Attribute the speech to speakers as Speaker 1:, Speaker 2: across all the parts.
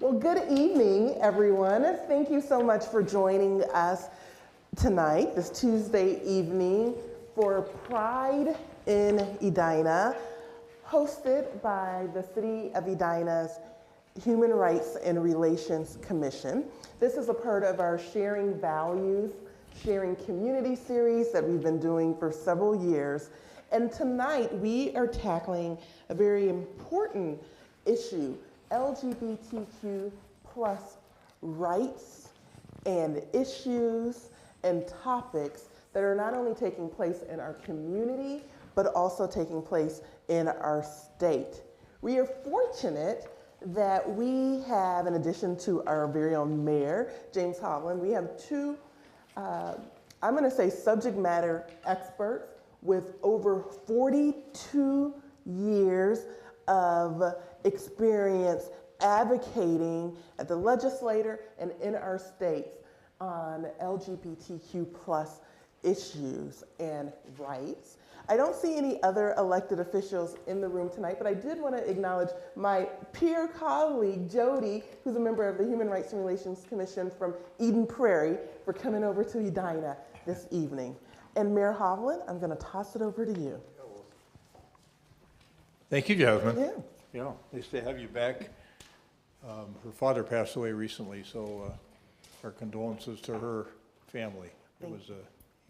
Speaker 1: Well, good evening, everyone. Thank you so much for joining us tonight, this Tuesday evening, for Pride in Edina, hosted by the City of Edina's Human Rights and Relations Commission. This is a part of our Sharing Values, Sharing Community series that we've been doing for several years. And tonight we are tackling a very important issue, LGBTQ plus rights and issues and topics that are not only taking place in our community, but also taking place in our state. We are fortunate that we have, in addition to our very own mayor, James Hovland, we have two, I'm gonna say subject matter experts with over 42 years of experience advocating at the legislature and in our states on LGBTQ plus issues and rights. I don't see any other elected officials in the room tonight, but I did want to acknowledge my peer colleague, Jody, who's a member of the Human Rights and Relations Commission from Eden Prairie, for coming over to Edina this evening. And Mayor Hovland, I'm going to toss it over to you.
Speaker 2: Thank you, Jasmine.
Speaker 1: Yeah.
Speaker 2: Yeah, nice to have you back. Her father passed away recently, so our condolences to her family. It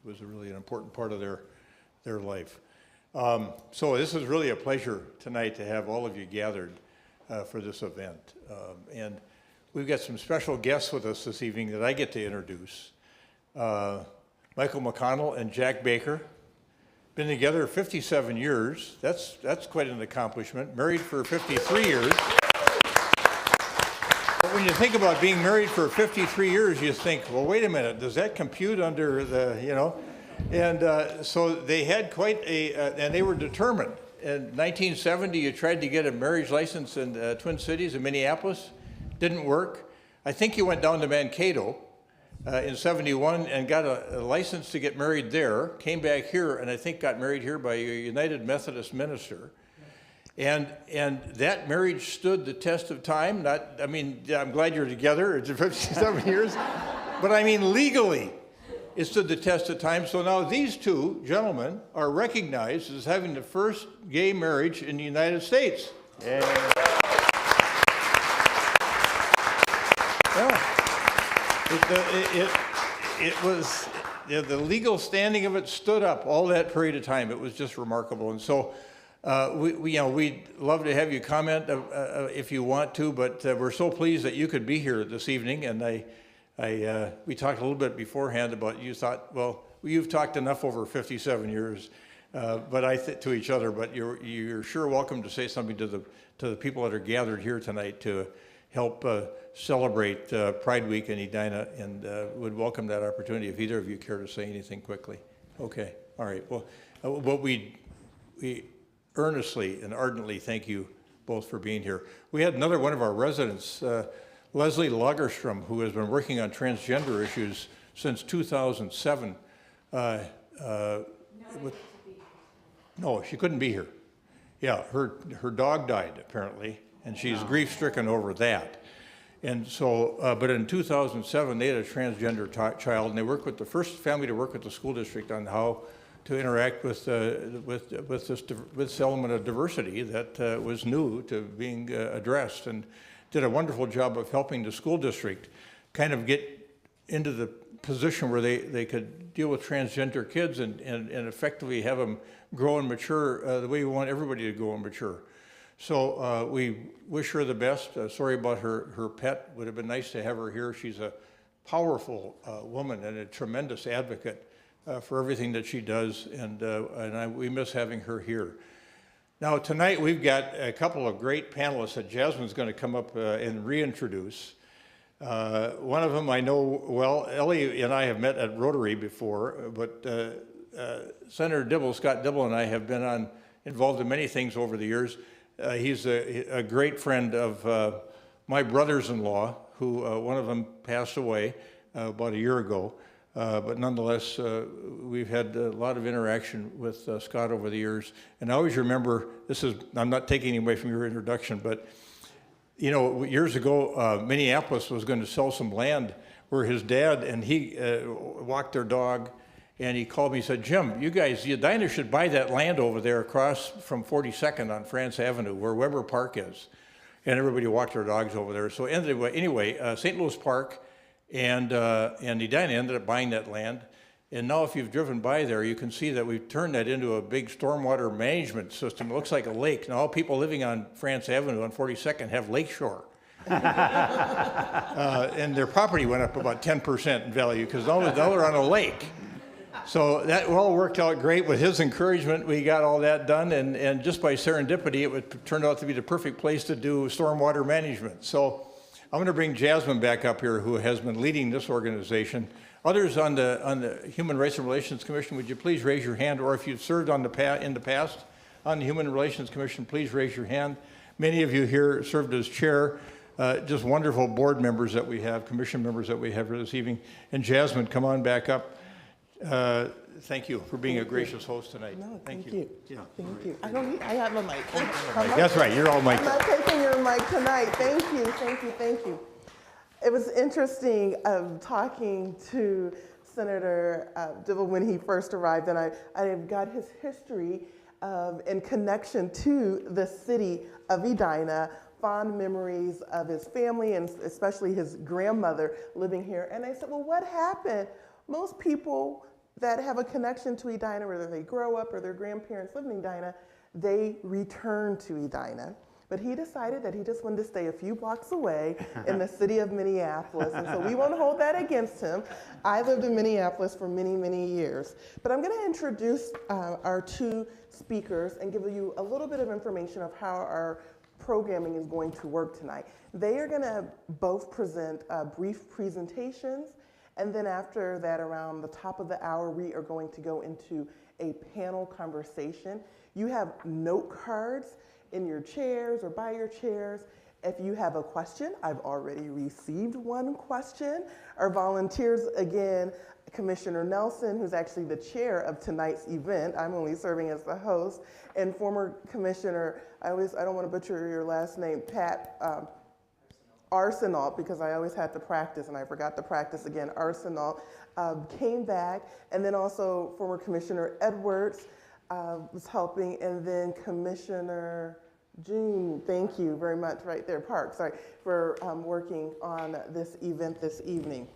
Speaker 2: was really an important part of their life. So this is really a pleasure tonight to have all of you gathered for this event. And we've got some special guests with us this evening that I get to introduce. Michael McConnell and Jack Baker. Been together 57 years. That's quite an accomplishment. Married for 53 years. But when you think about being married for 53 years, you think, well, wait a minute, does that compute under the, you know? And so they had quite and they were determined. In 1970, you tried to get a marriage license in Twin Cities in Minneapolis. Didn't work. I think you went down to Mankato in 71 and got a license to get married there, came back here, and I think got married here by a United Methodist minister. And that marriage stood the test of time. I'm glad you're together, it's 57 years, but I mean legally, it stood the test of time. So now these two gentlemen are recognized as having the first gay marriage in the United States. Yeah. It was, the legal standing of it stood up all that period of time. It was just remarkable. And so we'd love to have you comment if you want to, but we're so pleased that you could be here this evening. And we talked a little bit beforehand about, you thought, well, you've talked enough over 57 years, to each other, but you're sure welcome to say something to the people that are gathered here tonight to help celebrate Pride Week in Edina, and would welcome that opportunity if either of you care to say anything quickly. Okay, all right. Well, we earnestly and ardently thank you both for being here. We had another one of our residents, Leslie Lagerstrom, who has been working on transgender issues since 2007. No, she couldn't be here. Yeah, her dog died apparently, and she's grief-stricken over that. And so, but in 2007, they had a transgender child, and they worked with the first family to work with the school district on how to interact with this element of diversity that was new to being addressed, and did a wonderful job of helping the school district kind of get into the position where they could deal with transgender kids and effectively have them grow and mature the way we want everybody to grow and mature. So we wish her the best. Sorry about her pet. Would have been nice to have her here. She's a powerful woman and a tremendous advocate for everything that she does, and we miss having her here. Now tonight we've got a couple of great panelists that Jasmine's going to come up and reintroduce. One of them I know well. Ellie and I have met at Rotary before, but Senator Dibble, Scott Dibble, and I have been involved in many things over the years. He's a great friend of my brothers-in-law, who one of them passed away about a year ago. But nonetheless, we've had a lot of interaction with Scott over the years. And I always remember, I'm not taking away from your introduction, but you know, years ago, Minneapolis was going to sell some land where his dad and he walked their dog, and he called me and said, Jim, you guys, Edina should buy that land over there across from 42nd on France Avenue where Weber Park is. And everybody walked their dogs over there. So anyway, St. Louis Park and Edina ended up buying that land. And now if you've driven by there, you can see that we've turned that into a big stormwater management system. It looks like a lake. Now all people living on France Avenue on 42nd have lake shore. And their property went up about 10% in value because now they're on a lake. So that all worked out great. With his encouragement, we got all that done, and just by serendipity, it turned out to be the perfect place to do stormwater management. So I'm going to bring Jasmine back up here, who has been leading this organization. Others on the Human Rights and Relations Commission, would you please raise your hand? Or if you've served in the past on the Human Relations Commission, please raise your hand. Many of you here served as chair. Just wonderful board members that we have, commission members that we have here this evening. And Jasmine, come on back up. Thank you for being a gracious host tonight.
Speaker 1: No, thank you. Yeah. Thank you. I have a mic.
Speaker 2: That's right, you're all mic'd up.
Speaker 1: I'm not taking your mic tonight. Thank you, thank you, thank you. It was interesting talking to Senator Dibble when he first arrived, and I got his history in connection to the city of Edina, fond memories of his family and especially his grandmother living here. And I said, well, what happened? Most people that have a connection to Edina, whether they grow up or their grandparents live in Edina, they return to Edina. But he decided that he just wanted to stay a few blocks away in the city of Minneapolis, and so we won't hold that against him. I lived in Minneapolis for many, many years. But I'm going to introduce our two speakers and give you a little bit of information of how our programming is going to work tonight. They are going to both present brief presentations, and then after that, around the top of the hour, we are going to go into a panel conversation. You have note cards in your chairs or by your chairs. If you have a question, I've already received one question. Our volunteers, again, Commissioner Nelson, who's actually the chair of tonight's event. I'm only serving as the host. And former Commissioner, I don't want to butcher your last name, Pat Arsenault, because I always had to practice and I forgot to practice again. Arsenault came back, and then also former Commissioner Edwards was helping, and then Commissioner June, thank you very much, right there, Park, sorry, for working on this event this evening.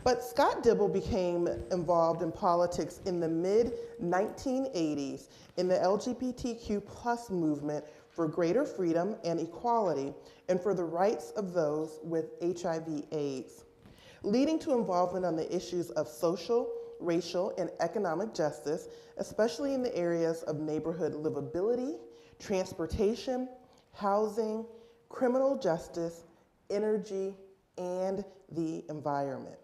Speaker 1: But Scott Dibble became involved in politics in the mid-1980s in the LGBTQ+ movement for greater freedom and equality and for the rights of those with HIV/AIDS, leading to involvement on the issues of social, racial, and economic justice, especially in the areas of neighborhood livability, transportation, housing, criminal justice, energy, and the environment.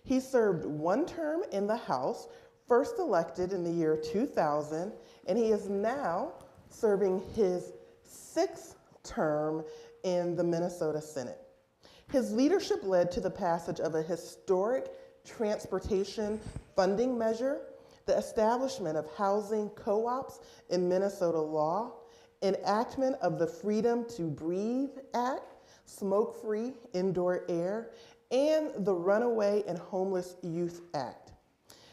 Speaker 1: He served one term in the House, first elected in the year 2000, and he is now serving his 6th term in the Minnesota Senate. His leadership led to the passage of a historic transportation funding measure, the establishment of housing co-ops in Minnesota law, enactment of the Freedom to Breathe Act, smoke-free indoor air, and the Runaway and Homeless Youth Act.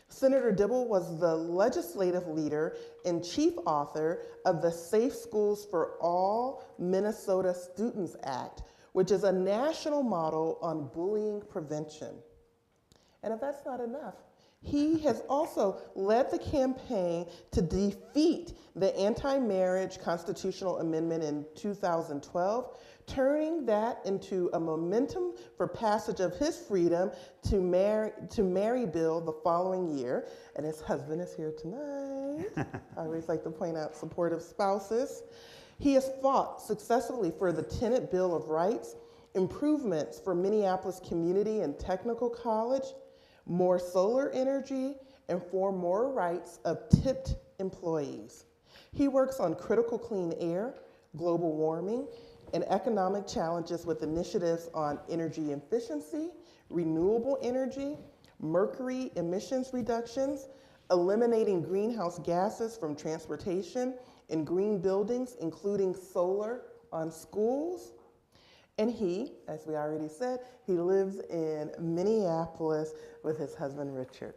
Speaker 1: Senator Dibble was the legislative leader and chief author of the Safe Schools for All Minnesota Students Act, which is a national model on bullying prevention. And if that's not enough, he has also led the campaign to defeat the anti-marriage constitutional amendment in 2012, turning that into a momentum for passage of his freedom to marry bill the following year. And his husband is here tonight. I always like to point out supportive spouses. He has fought successfully for the Tenant Bill of Rights, improvements for Minneapolis Community and Technical College, more solar energy, and for more rights of tipped employees. He works on critical clean air, global warming, and economic challenges with initiatives on energy efficiency, renewable energy, mercury emissions reductions, eliminating greenhouse gases from transportation and green buildings, including solar on schools, And he, as we already said, he lives in Minneapolis with his husband, Richard.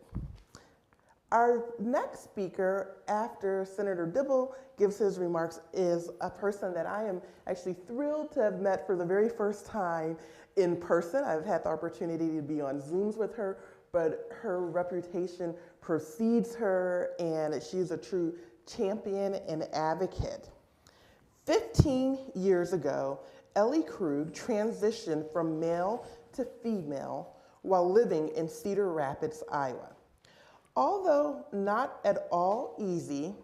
Speaker 1: Our next speaker, after Senator Dibble gives his remarks, is a person that I am actually thrilled to have met for the very first time in person. I've had the opportunity to be on Zooms with her, but her reputation precedes her, and she's a true champion and advocate. 15 years ago, Ellie Krug transitioned from male to female while living in Cedar Rapids, Iowa. Although not at all easy,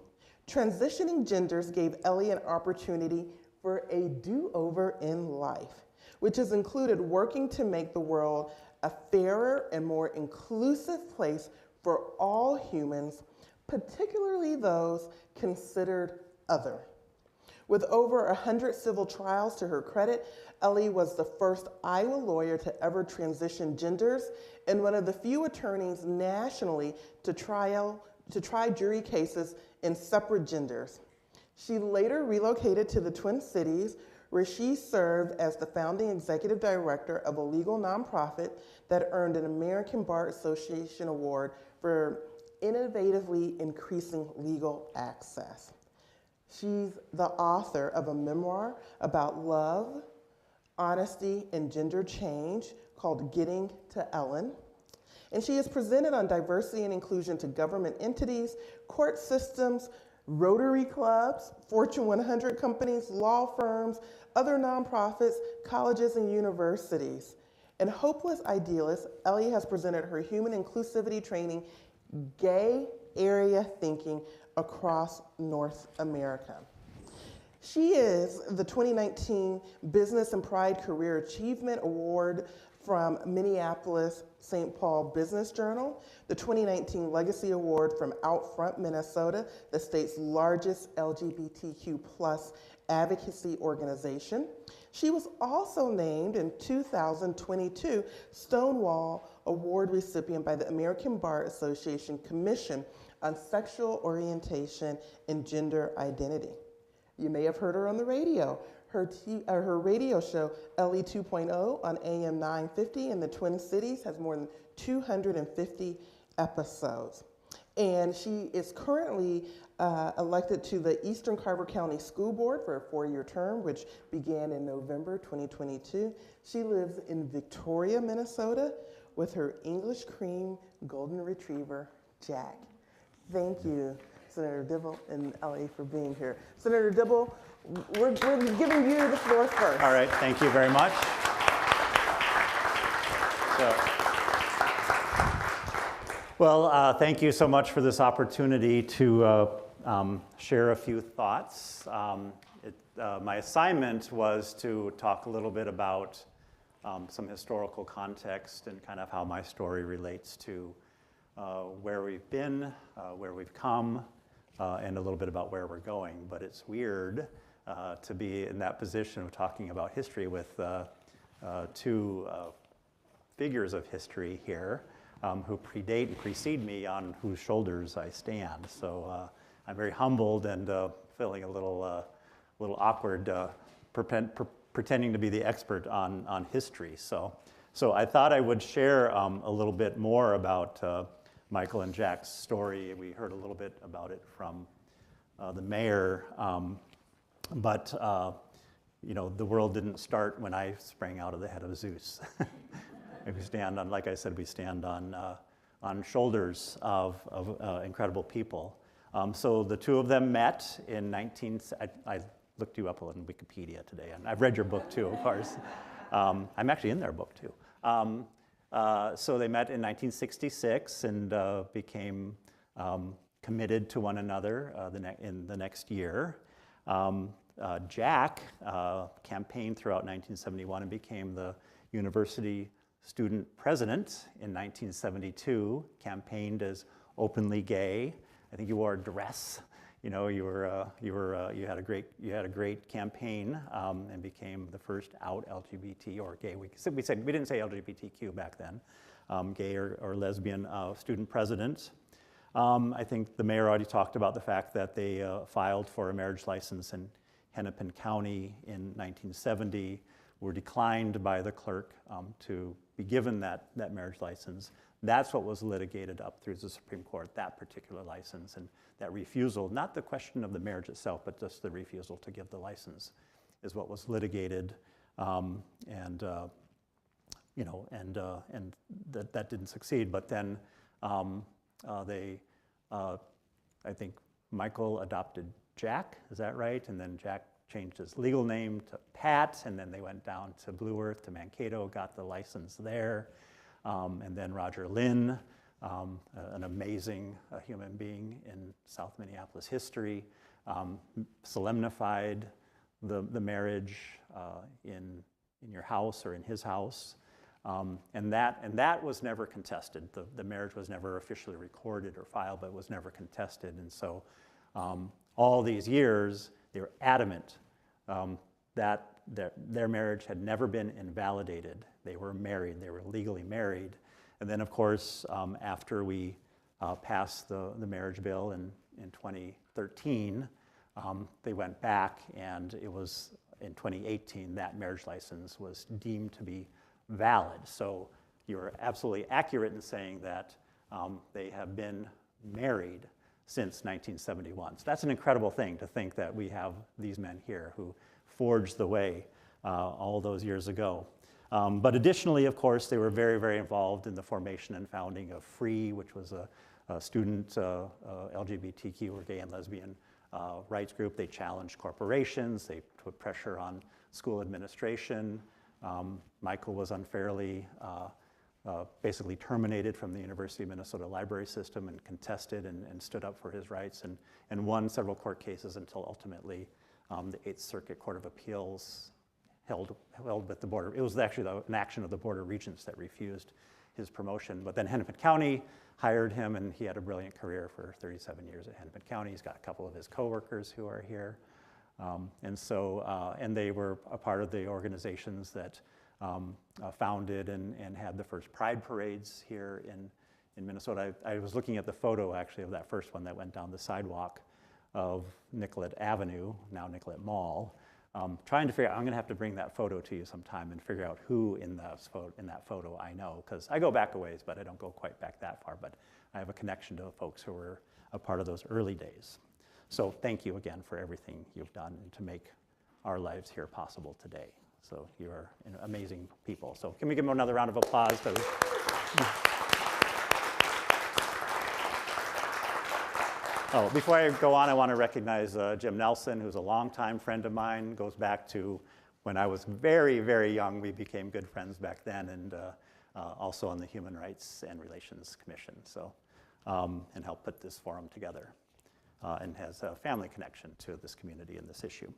Speaker 1: transitioning genders gave Ellie an opportunity for a do-over in life, which has included working to make the world a fairer and more inclusive place for all humans, particularly those considered other. With over 100 civil trials to her credit, Ellie was the first Iowa lawyer to ever transition genders and one of the few attorneys nationally to try jury cases in separate genders. She later relocated to the Twin Cities, where she served as the founding executive director of a legal nonprofit that earned an American Bar Association award for innovatively increasing legal access. She's the author of a memoir about love, honesty, and gender change called Getting to Ellen. And she is presented on diversity and inclusion to government entities, court systems, Rotary clubs, Fortune 100 companies, law firms, other nonprofits, colleges, and universities. And hopeless idealist, Ellie has presented her human inclusivity training, Gay Area Thinking, across North America. She is the 2019 Business and Pride Career Achievement Award from Minneapolis-St. Paul Business Journal, the 2019 Legacy Award from Outfront Minnesota, the state's largest LGBTQ+ advocacy organization. She was also named in 2022 Stonewall Award recipient by the American Bar Association Commission on Sexual Orientation and Gender Identity. You may have heard her on the radio. Her radio show, LE 2.0 on AM 950 in the Twin Cities, has more than 250 episodes. And she is currently elected to the Eastern Carver County School Board for a 4-year term, which began in November 2022. She lives in Victoria, Minnesota, with her English cream golden retriever, Jack. Thank you, Senator Dibble and Ellie, for being here. Senator Dibble, we're giving you the floor first.
Speaker 3: All right, thank you very much. Thank you so much for this opportunity to share a few thoughts. My assignment was to talk a little bit about some historical context and kind of how my story relates to where we've been, where we've come, and a little bit about where we're going. But it's weird to be in that position of talking about history with two figures of history here who predate and precede me, on whose shoulders I stand. So I'm very humbled and feeling a little awkward pretending to be the expert on history. So I thought I would share a little bit more about Michael and Jack's story. We heard a little bit about it from the mayor, but the world didn't start when I sprang out of the head of Zeus. We stand on, like I said, we stand on shoulders of incredible people. So the two of them met in I looked you up on Wikipedia today, and I've read your book too, of course. I'm actually in their book too. So they met in 1966 and became committed to one another in the next year. Jack campaigned throughout 1971 and became the university student president in 1972, campaigned as openly gay. I think you wore a dress. You had a great campaign and became the first out LGBT or gay. We didn't say LGBTQ back then. Gay or lesbian student president. I think the mayor already talked about the fact that they filed for a marriage license in Hennepin County in 1970, were declined by the clerk to be given that marriage license. That's what was litigated up through the Supreme Court, that particular license, and that refusal, not the question of the marriage itself, but just the refusal to give the license is what was litigated, and that didn't succeed. But then I think Michael adopted Jack, is that right? And then Jack changed his legal name to Pat, and then they went down to Blue Earth, to Mankato, got the license there. And then Roger Lynn, an amazing human being in South Minneapolis history, solemnified the marriage in your house or in his house. And that was never contested. The marriage was never officially recorded or filed, but it was never contested. And so all these years, they were adamant that their marriage had never been invalidated. They were married, they were legally married. And then, of course, after we passed the marriage bill in 2013, they went back, and it was in 2018 that marriage license was deemed to be valid. So you're absolutely accurate in saying that they have been married since 1971. So that's an incredible thing to think that we have these men here who forged the way all those years ago. But additionally, of course, they were very, very involved in the formation and founding of FREE, which was a student LGBTQ or gay and lesbian rights group. They challenged corporations. They put pressure on school administration. Michael was unfairly basically terminated from the University of Minnesota library system and contested and stood up for his rights and won several court cases until ultimately the Eighth Circuit Court of Appeals held with the Board. It was actually an action of the Board of Regents that refused his promotion. But then Hennepin County hired him, and he had a brilliant career for 37 years at Hennepin County. He's got a couple of his coworkers who are here. And they were a part of the organizations that founded and had the first pride parades here in Minnesota. I was looking at the photo, actually, of that first one that went down the sidewalk of Nicollet Avenue, now Nicollet Mall. Trying to figure out, I'm going to have to bring that photo to you sometime and figure out who in that photo I know, because I go back a ways, but I don't go quite back that far. But I have a connection to the folks who were a part of those early days. So thank you again for everything you've done to make our lives here possible today. So you are amazing people. So can we give them another round of applause? Oh, before I go on, I want to recognize Jim Nelson, who's a longtime friend of mine, goes back to when I was very, very young. We became good friends back then, and also on the Human Rights and Relations Commission, so, and helped put this forum together, and has a family connection to this community and this issue.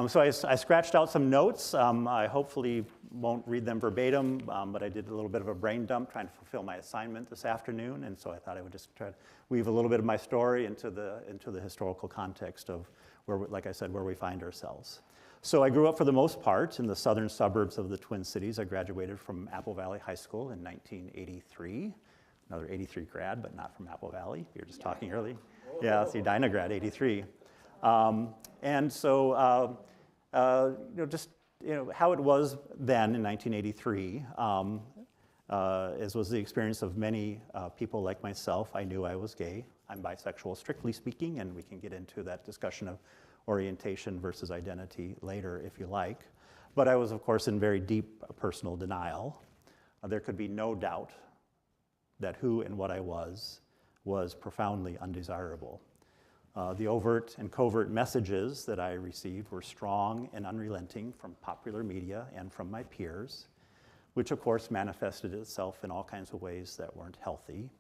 Speaker 3: So I scratched out some notes. I hopefully won't read them verbatim, but I did a little bit of a brain dump trying to fulfill my assignment this afternoon, and so I thought I would just try to weave a little bit of my story into the historical context of where, like I said, where we find ourselves. So I grew up for the most part in the southern suburbs of the Twin Cities. I graduated from Apple Valley High School in 1983. Another 83 grad, but not from Apple Valley. You were just talking early. Yeah, it's Edina grad, 83. And so, just how it was then in 1983, as was the experience of many people like myself. I knew I was gay. I'm bisexual, strictly speaking, and we can get into that discussion of orientation versus identity later if you like. But I was, of course, in very deep personal denial. There could be no doubt that who and what I was profoundly undesirable. The overt and covert messages that I received were strong and unrelenting from popular media and from my peers, which of course manifested itself in all kinds of ways that weren't healthy.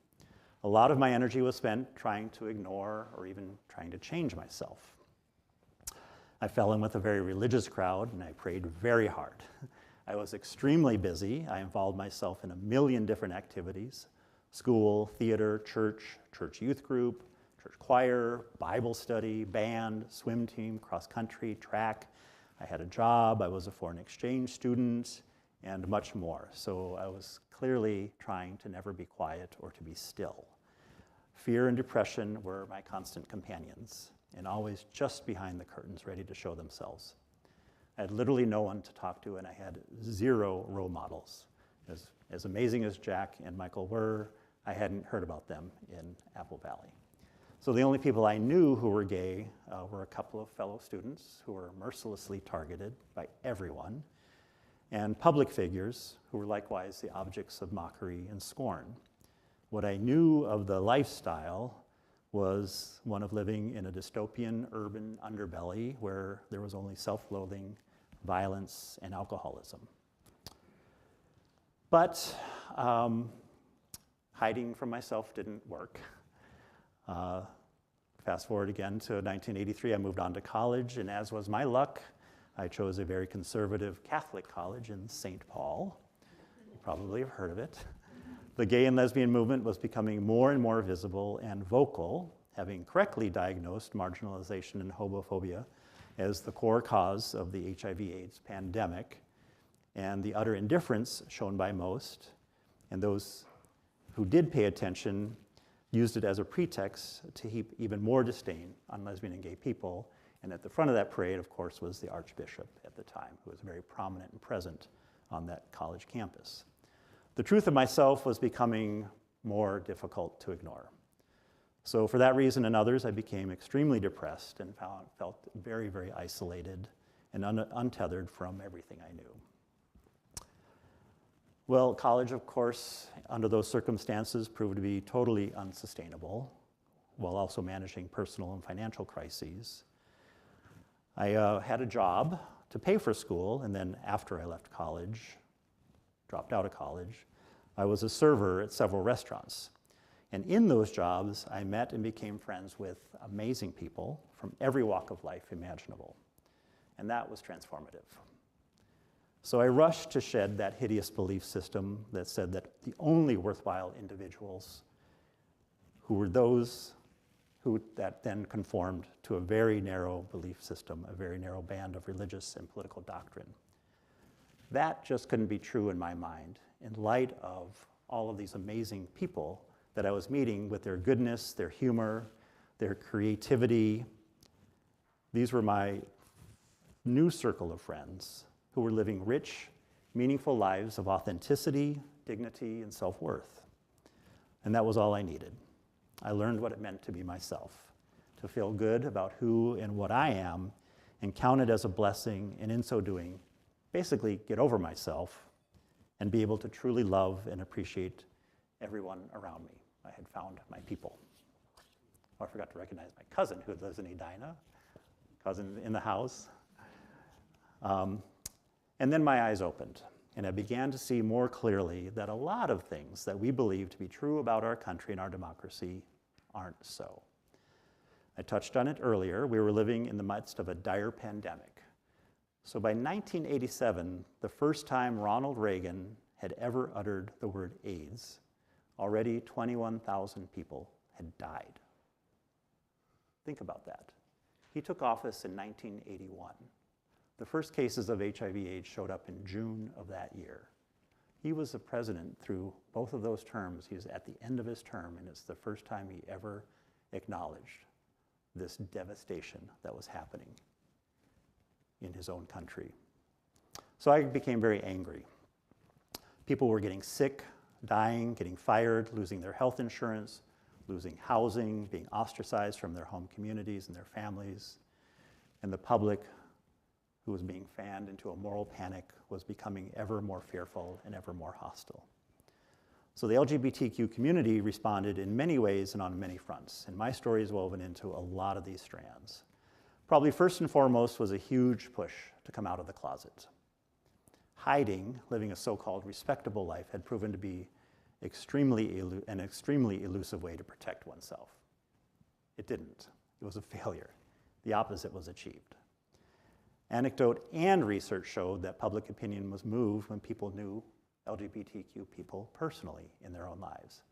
Speaker 3: A lot of my energy was spent trying to ignore or even trying to change myself. I fell in with a very religious crowd, and I prayed very hard. I was extremely busy. I involved myself in a million different activities: school, theater, church youth group, church choir, Bible study, band, swim team, cross country, track. I had a job, I was a foreign exchange student, and much more. So I was clearly trying to never be quiet or to be still. Fear and depression were my constant companions, and always just behind the curtains, ready to show themselves. I had literally no one to talk to, and I had zero role models. As amazing as Jack and Michael were, I hadn't heard about them in Apple Valley. So the only people I knew who were gay were a couple of fellow students who were mercilessly targeted by everyone, and public figures who were likewise the objects of mockery and scorn. What I knew of the lifestyle was one of living in a dystopian urban underbelly where there was only self-loathing, violence, and alcoholism. But hiding from myself didn't work. Fast forward again to 1983, I moved on to college, and as was my luck, I chose a very conservative Catholic college in St. Paul. You probably have heard of it. The gay and lesbian movement was becoming more and more visible and vocal, having correctly diagnosed marginalization and homophobia as the core cause of the HIV/AIDS pandemic, and the utter indifference shown by most, and those who did pay attention used it as a pretext to heap even more disdain on lesbian and gay people. And at the front of that parade, of course, was the Archbishop at the time, who was very prominent and present on that college campus. The truth of myself was becoming more difficult to ignore. So for that reason and others, I became extremely depressed and felt very, very isolated and untethered from everything I knew. Well, college, of course, under those circumstances proved to be totally unsustainable, while also managing personal and financial crises. I had a job to pay for school, and then after I left college, dropped out of college, I was a server at several restaurants. And in those jobs, I met and became friends with amazing people from every walk of life imaginable. And that was transformative. So I rushed to shed that hideous belief system that said that the only worthwhile individuals who were those that then conformed to a very narrow belief system, a very narrow band of religious and political doctrine. That just couldn't be true in my mind in light of all of these amazing people that I was meeting with their goodness, their humor, their creativity. These were my new circle of friends who were living rich, meaningful lives of authenticity, dignity, and self-worth. And that was all I needed. I learned what it meant to be myself, to feel good about who and what I am, and count it as a blessing, and in so doing, basically get over myself and be able to truly love and appreciate everyone around me. I had found my people. Oh, I forgot to recognize my cousin who lives in Edina, cousin in the house. And then my eyes opened, and I began to see more clearly that a lot of things that we believe to be true about our country and our democracy aren't so. I touched on it earlier. We were living in the midst of a dire pandemic. So by 1987, the first time Ronald Reagan had ever uttered the word AIDS, already 21,000 people had died. Think about that. He took office in 1981. The first cases of HIV/AIDS showed up in June of that year. He was the president through both of those terms. He was at the end of his term, and it's the first time he ever acknowledged this devastation that was happening in his own country. So I became very angry. People were getting sick, dying, getting fired, losing their health insurance, losing housing, being ostracized from their home communities and their families, and the public, who was being fanned into a moral panic, was becoming ever more fearful and ever more hostile. So the LGBTQ community responded in many ways and on many fronts, and my story is woven into a lot of these strands. Probably first and foremost was a huge push to come out of the closet. Hiding, living a so-called respectable life, had proven to be an extremely elusive way to protect oneself. It didn't. It was a failure. The opposite was achieved. Anecdote and research showed that public opinion was moved when people knew LGBTQ people personally in their own lives.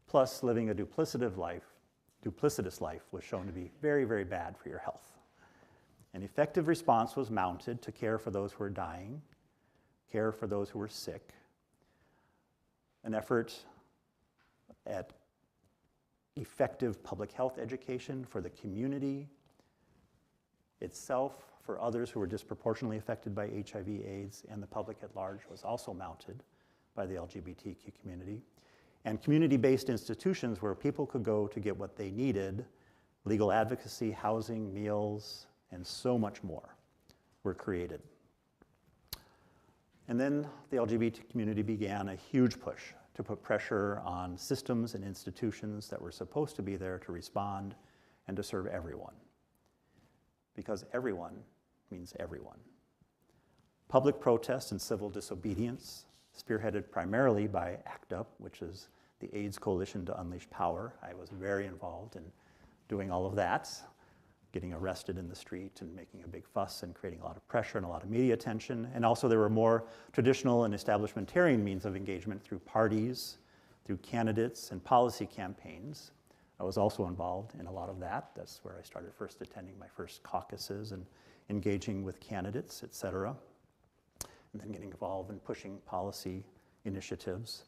Speaker 3: Plus, living a duplicitous life was shown to be very, very bad for your health. An effective response was mounted to care for those who were dying, care for those who were sick, an effort at effective public health education for the community, itself for others who were disproportionately affected by HIV/AIDS, and the public at large was also mounted by the LGBTQ community. And community-based institutions where people could go to get what they needed, legal advocacy, housing, meals, and so much more were created. And then the LGBT community began a huge push to put pressure on systems and institutions that were supposed to be there to respond and to serve everyone. Because everyone means everyone. Public protest and civil disobedience, spearheaded primarily by ACT UP, which is the AIDS Coalition to Unleash Power. I was very involved in doing all of that, getting arrested in the street and making a big fuss and creating a lot of pressure and a lot of media attention. And also there were more traditional and establishmentarian means of engagement through parties, through candidates and policy campaigns. I was also involved in a lot of that. That's where I started first attending my first caucuses and engaging with candidates, et cetera. And then getting involved in pushing policy initiatives.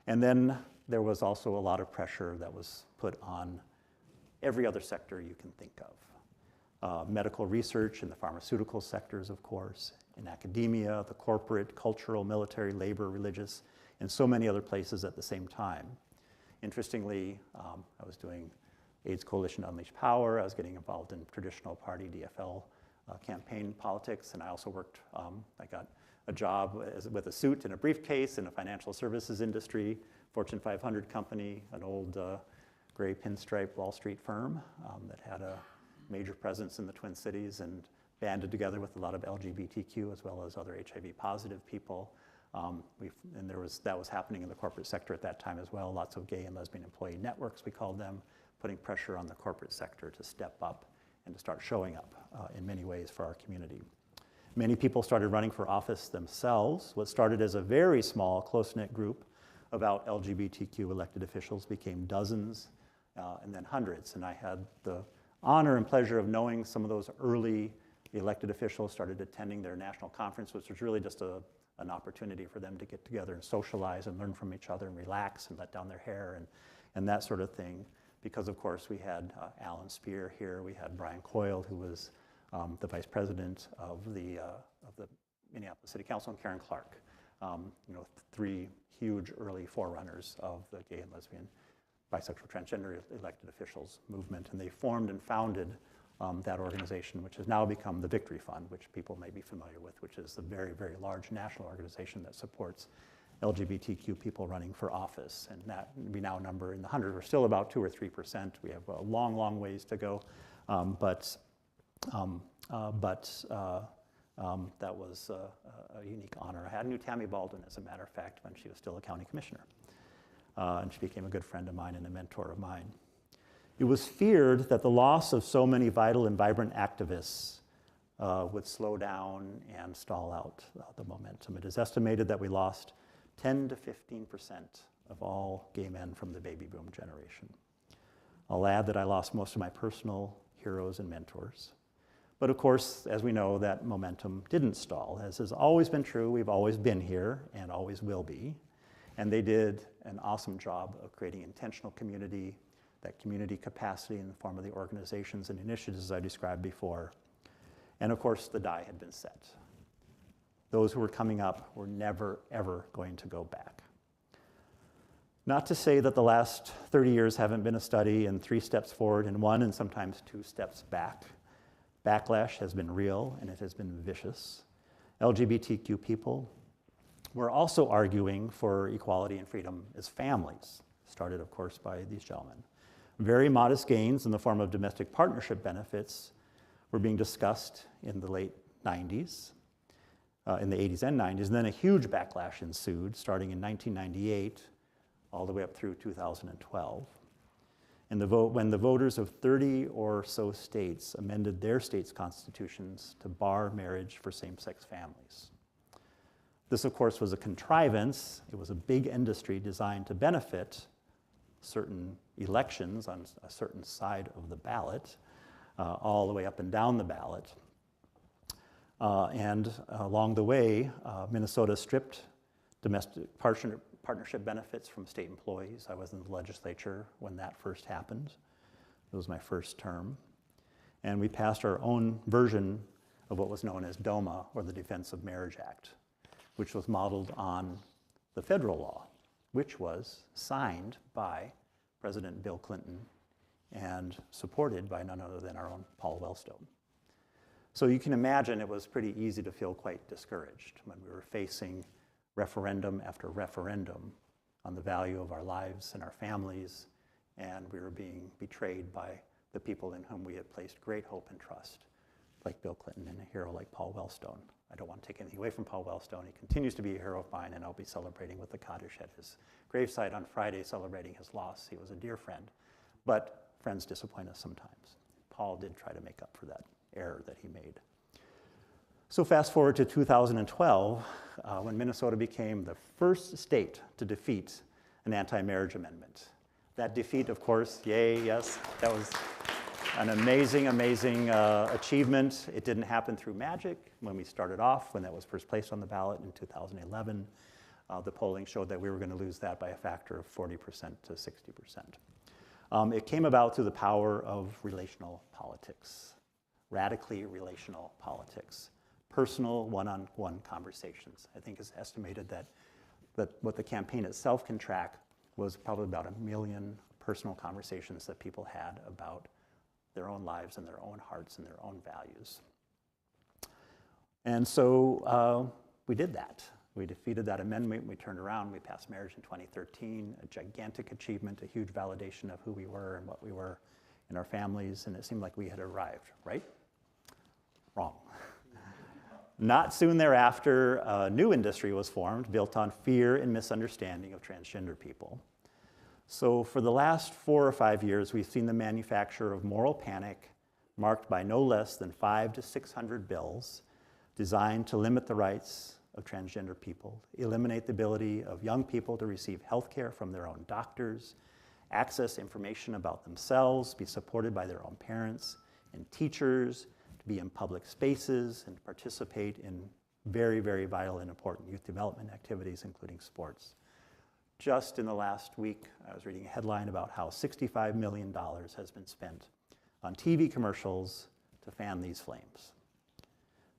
Speaker 3: And then there was also a lot of pressure that was put on every other sector you can think of. Medical research in the pharmaceutical sectors, of course, in academia, the corporate, cultural, military, labor, religious, and so many other places at the same time. Interestingly, I was doing AIDS Coalition to Unleash Power. I was getting involved in traditional party DFL campaign politics, and I also worked, I got a job with a suit and a briefcase in a financial services industry, Fortune 500 company, an old gray pinstripe Wall Street firm that had a major presence in the Twin Cities and banded together with a lot of LGBTQ as well as other HIV positive people. And that was happening in the corporate sector at that time as well. Lots of gay and lesbian employee networks, we called them, putting pressure on the corporate sector to step up and to start showing up in many ways for our community. Many people started running for office themselves. What started as a very small, close-knit group of out LGBTQ elected officials became dozens and then hundreds. And I had the honor and pleasure of knowing some of those early elected officials, started attending their national conference, which was really just an opportunity for them to get together and socialize and learn from each other and relax and let down their hair and that sort of thing. Because, of course, we had Alan Spear here. We had Brian Coyle, who was the vice president of the Minneapolis City Council, and Karen Clark. Three huge early forerunners of the gay and lesbian, bisexual, transgender elected officials movement. And they formed and founded that organization, which has now become the Victory Fund, which people may be familiar with, which is a very, very large national organization that supports LGBTQ people running for office. And that we now number in the hundreds. We're still about 2 or 3%. We have a long, long ways to go. But that was a unique honor. I knew Tammy Baldwin, as a matter of fact, when she was still a county commissioner. And she became a good friend of mine and a mentor of mine. It was feared that the loss of so many vital and vibrant activists would slow down and stall out the momentum. It is estimated that we lost 10 to 15% of all gay men from the baby boom generation. I'll add that I lost most of my personal heroes and mentors. But of course, as we know, that momentum didn't stall. As has always been true, we've always been here and always will be. And they did an awesome job of creating intentional community, that community capacity in the form of the organizations and initiatives I described before. And of course, the die had been set. Those who were coming up were never, ever going to go back. Not to say that the last 30 years haven't been a study in 3 steps forward and 1 and sometimes 2 steps back. Backlash has been real and it has been vicious. LGBTQ people were also arguing for equality and freedom as families, started, of course, by these gentlemen. Very modest gains in the form of domestic partnership benefits were being discussed in the late 90s, in the 80s and 90s, and then a huge backlash ensued, starting in 1998, all the way up through 2012. And when the voters of 30 or so states amended their states' constitutions to bar marriage for same-sex families. This, of course, was a contrivance. It was a big industry designed to benefit certain elections on a certain side of the ballot, all the way up and down the ballot. And along the way, Minnesota stripped domestic partnership benefits from state employees. I was in the legislature when that first happened. It was my first term. And we passed our own version of what was known as DOMA, or the Defense of Marriage Act, which was modeled on the federal law, which was signed by President Bill Clinton and supported by none other than our own Paul Wellstone. So you can imagine it was pretty easy to feel quite discouraged when we were facing referendum after referendum on the value of our lives and our families, and we were being betrayed by the people in whom we had placed great hope and trust, like Bill Clinton and a hero like Paul Wellstone. I don't want to take anything away from Paul Wellstone. He continues to be a hero of mine, and I'll be celebrating with the Kaddish at his gravesite on Friday, celebrating his loss. He was a dear friend, but friends disappoint us sometimes. Paul did try to make up for that error that he made. So fast forward to 2012, when Minnesota became the first state to defeat an anti-marriage amendment. That defeat, of course, yay, yes, that was an amazing, amazing achievement. It didn't happen through magic. When we started off, when that was first placed on the ballot in 2011, the polling showed that we were going to lose that by a factor of 40% to 60%. It came about through the power of relational politics, radically relational politics, personal one-on-one conversations. I think it's estimated that what the campaign itself can track was probably about 1 million personal conversations that people had about their own lives and their own hearts and their own values. And so we did that. We defeated that amendment. We turned around. We passed marriage in 2013, a gigantic achievement, a huge validation of who we were and what we were in our families, and it seemed like we had arrived, right? Wrong. Not soon thereafter, a new industry was formed built on fear and misunderstanding of transgender people. So for the last 4 or 5 years, we've seen the manufacture of moral panic marked by no less than 500 to 600 bills designed to limit the rights of transgender people, eliminate the ability of young people to receive health care from their own doctors, access information about themselves, be supported by their own parents and teachers, to be in public spaces and participate in very, very vital and important youth development activities, including sports. Just in the last week, I was reading a headline about how $65 million has been spent on TV commercials to fan these flames.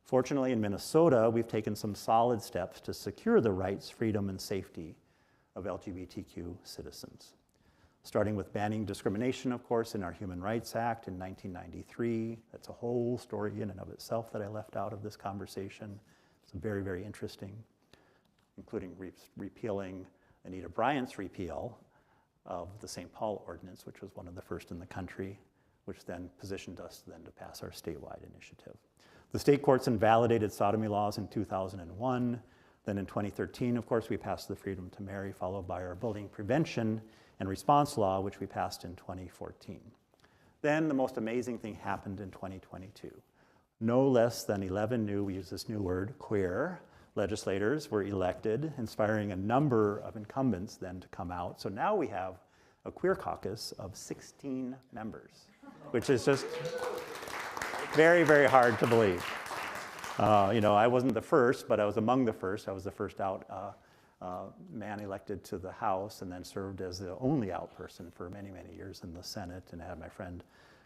Speaker 3: Fortunately, in Minnesota, we've taken some solid steps to secure the rights, freedom, and safety of LGBTQ citizens. Starting with banning discrimination, of course, in our Human Rights Act in 1993. That's a whole story in and of itself that I left out of this conversation. It's very, very interesting, including repealing Anita Bryant's repeal of the St. Paul Ordinance, which was one of the first in the country, which then positioned us then to pass our statewide initiative. The state courts invalidated sodomy laws in 2001. Then in 2013, of course, we passed the Freedom to Marry, followed by our bullying prevention and response law, which we passed in 2014. Then the most amazing thing happened in 2022. No less than 11 new, we use this new word, queer, legislators were elected, inspiring a number of incumbents then to come out. So now we have a queer caucus of 16 members, which is just very, very hard to believe. I wasn't the first, but I was among the first. I was the first out man elected to the House, and then served as the only out person for many, many years in the Senate, and I had my friend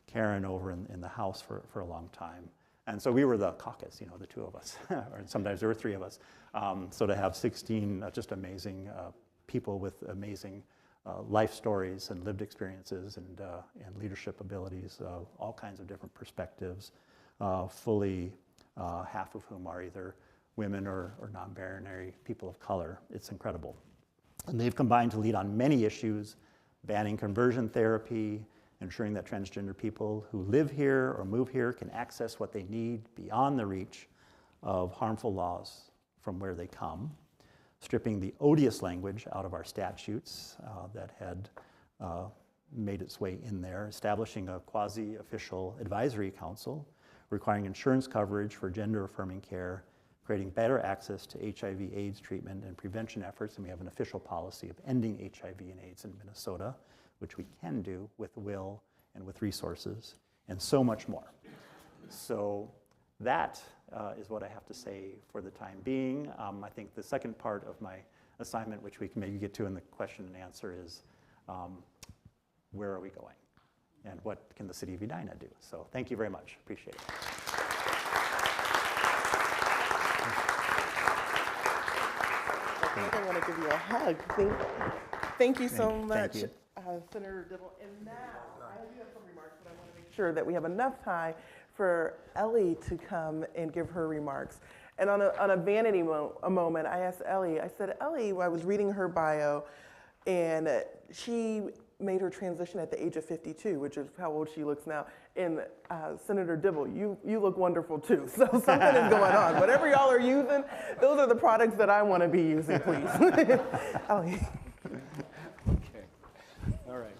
Speaker 3: Karen over in the House for a long time. And so we were the caucus, the two of us, or sometimes there were 3 of us. So to have 16 just amazing people with amazing life stories and lived experiences and leadership abilities, all kinds of different perspectives, fully half of whom are either women or non-binary people of color. It's incredible. And they've combined to lead on many issues, banning conversion therapy, ensuring that transgender people who live here or move here can access what they need beyond the reach of harmful laws from where they come, stripping the odious language out of our statutes that had made its way in there, establishing a quasi-official advisory council, requiring insurance coverage for gender-affirming care, creating better access to HIV/AIDS treatment and prevention efforts, and we have an official policy of ending HIV and AIDS in Minnesota, which we can do with will and with resources, and so much more. So that is what I have to say for the time being. I think the second part of my assignment, which we can maybe get to in the question and answer, is where are we going? and what can the city of Edina do. So thank you very much. Appreciate it.
Speaker 1: I want to give you a hug. Thank you so much,
Speaker 3: Thank you.
Speaker 1: Senator Dibble. And now, I do have some remarks, but I want to make sure that we have enough time for Ellie to come and give her remarks. And on a vanity moment, I asked Ellie, I said, Ellie, I was reading her bio, and she made her transition at the age of 52, which is how old she looks now. And Senator Dibble, you look wonderful too. So something is going on. Whatever y'all are using, those are the products that I want to be using, please. Ellie.
Speaker 4: Okay. All right.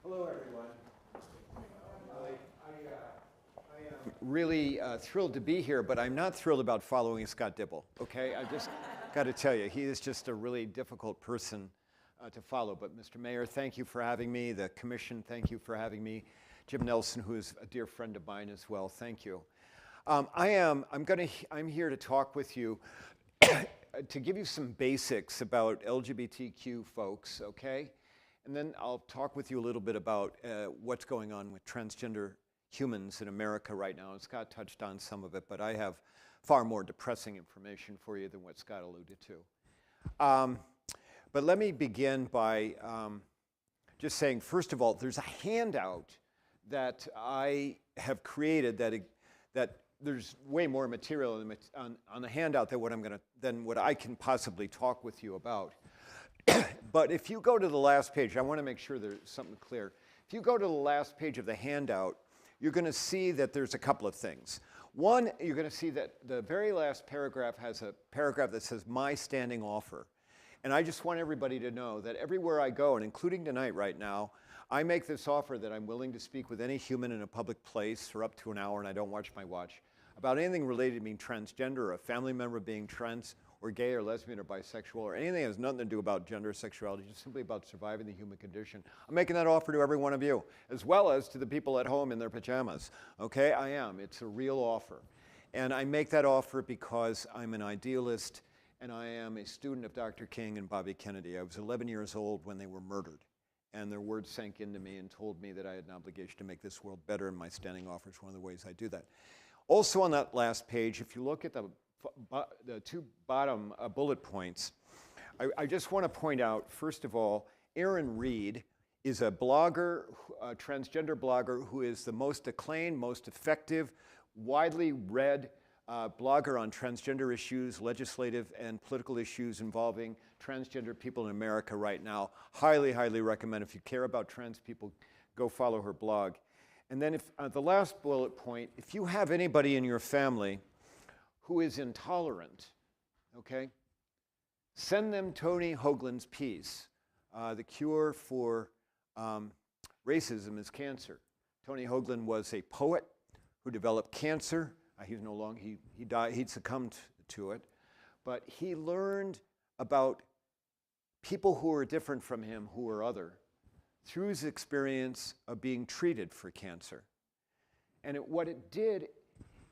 Speaker 4: Hello, everyone. I am really thrilled to be here, but I'm not thrilled about following Scott Dibble. Okay, I just got to tell you, he is just a really difficult person to follow. But Mr. Mayor, thank you for having me. The commission, thank you for having me. Jim Nelson, who is a dear friend of mine as well, thank you. I'm here to talk with you to give you some basics about LGBTQ folks, okay? And then I'll talk with you a little bit about what's going on with transgender humans in America right now. And Scott touched on some of it, but I have far more depressing information for you than what Scott alluded to. But let me begin by just saying, first of all, there's a handout that I have created that there's way more material on the handout than what I can possibly talk with you about. But if you go to the last page, I want to make sure there's something clear. If you go to the last page of the handout, you're going to see that there's a couple of things. One, you're going to see that the very last paragraph has a paragraph that says, "My standing offer." And I just want everybody to know that everywhere I go, and including tonight right now, I make this offer that I'm willing to speak with any human in a public place for up to an hour, and I don't watch my watch, about anything related to being transgender or a family member being trans or gay or lesbian or bisexual or anything that has nothing to do about gender or sexuality, just simply about surviving the human condition. I'm making that offer to every one of you, as well as to the people at home in their pajamas. Okay, I am. It's a real offer. And I make that offer because I'm an idealist and I am a student of Dr. King and Bobby Kennedy. I was 11 years old when they were murdered. And their words sank into me and told me that I had an obligation to make this world better, and my standing offer is one of the ways I do that. Also on that last page, if you look at the two bottom bullet points, I just want to point out, first of all, Aaron Reed is a blogger, a transgender blogger, who is the most acclaimed, most effective, widely read blogger on transgender issues, legislative and political issues involving transgender people in America right now. Highly, highly recommend. If you care about trans people, go follow her blog. And then the last bullet point, if you have anybody in your family who is intolerant, okay, send them Tony Hoagland's piece, The Cure for Racism is Cancer. Tony Hoagland was a poet who developed cancer. He's no longer, he died, he succumbed to it. But he learned about people who were different from him, who were other, through his experience of being treated for cancer. And what it did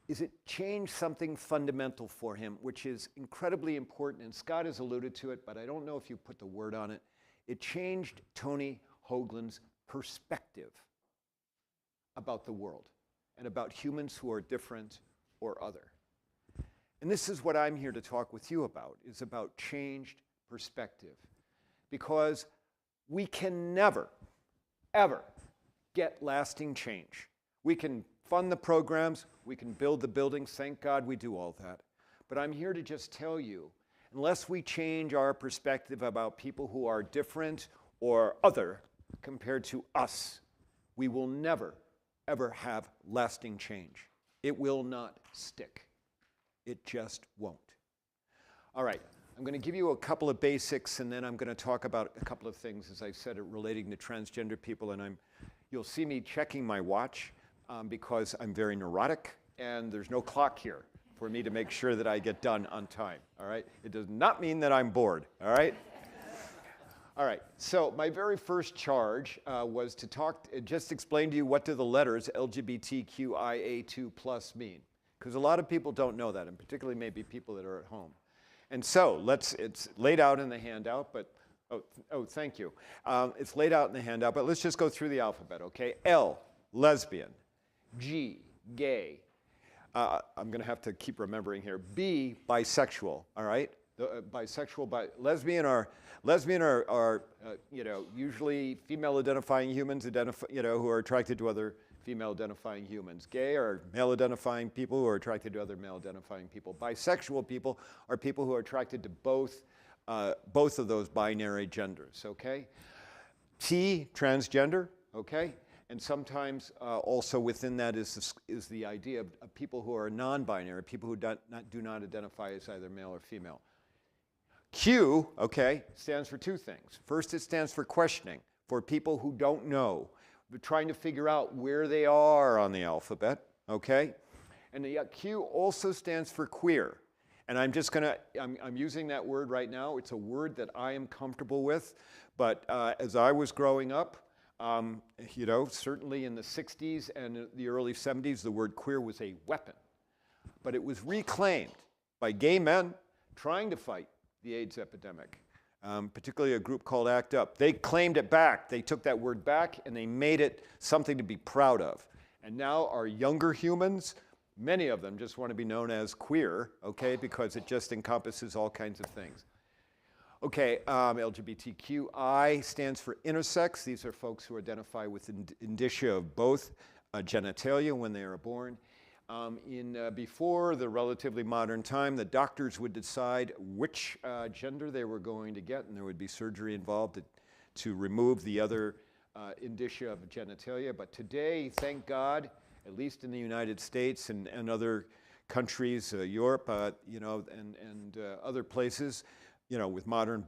Speaker 4: is it changed something fundamental for him, which is incredibly important, and Scott has alluded to it, but I don't know if you put the word on it. It changed Tony Hoagland's perspective about the world and about humans who are different or other. And this is what I'm here to talk with you about, is about changed perspective. Because we can never, ever get lasting change. We can fund the programs, we can build the buildings, thank God we do all that. But I'm here to just tell you, unless we change our perspective about people who are different or other compared to us, we will never, ever have lasting change. It will not stick. It just won't. All right, I'm going to give you a couple of basics, and then I'm going to talk about a couple of things, as I said, relating to transgender people. And you'll see me checking my watch because I'm very neurotic, and there's no clock here for me to make sure that I get done on time. All right? It does not mean that I'm bored. All right? All right, so my very first charge was to just explain to you what do the letters LGBTQIA2+ mean, because a lot of people don't know that, and particularly maybe people that are at home. And so it's laid out in the handout, but Thank you. It's laid out in the handout, but let's just go through the alphabet, okay? L, lesbian. G, gay. I'm going to have to keep remembering here. B, bisexual, all right? Lesbian are usually female-identifying humans, who are attracted to other female-identifying humans. Gay are male-identifying people who are attracted to other male-identifying people. Bisexual people are people who are attracted to both of those binary genders, okay? T, transgender, okay? And sometimes also within that is the idea of people who are non-binary, people who do not identify as either male or female. Q, okay, stands for two things. First, it stands for questioning, for people who don't know. They're trying to figure out where they are on the alphabet, okay? And the Q also stands for queer. And I'm using that word right now. It's a word that I am comfortable with. But as I was growing up, certainly in the 60s and the early 70s, the word queer was a weapon. But it was reclaimed by gay men trying to fight the AIDS epidemic, particularly a group called ACT UP. They claimed it back. They took that word back and they made it something to be proud of. And now our younger humans, many of them just want to be known as queer, okay, because it just encompasses all kinds of things. Okay, LGBTQI stands for intersex. These are folks who identify with indicia of both genitalia when they are born. Before the relatively modern time, the doctors would decide which gender they were going to get, and there would be surgery involved to remove the other indicia of genitalia. But today, thank God, at least in the United States and other countries, Europe, and other places, with modern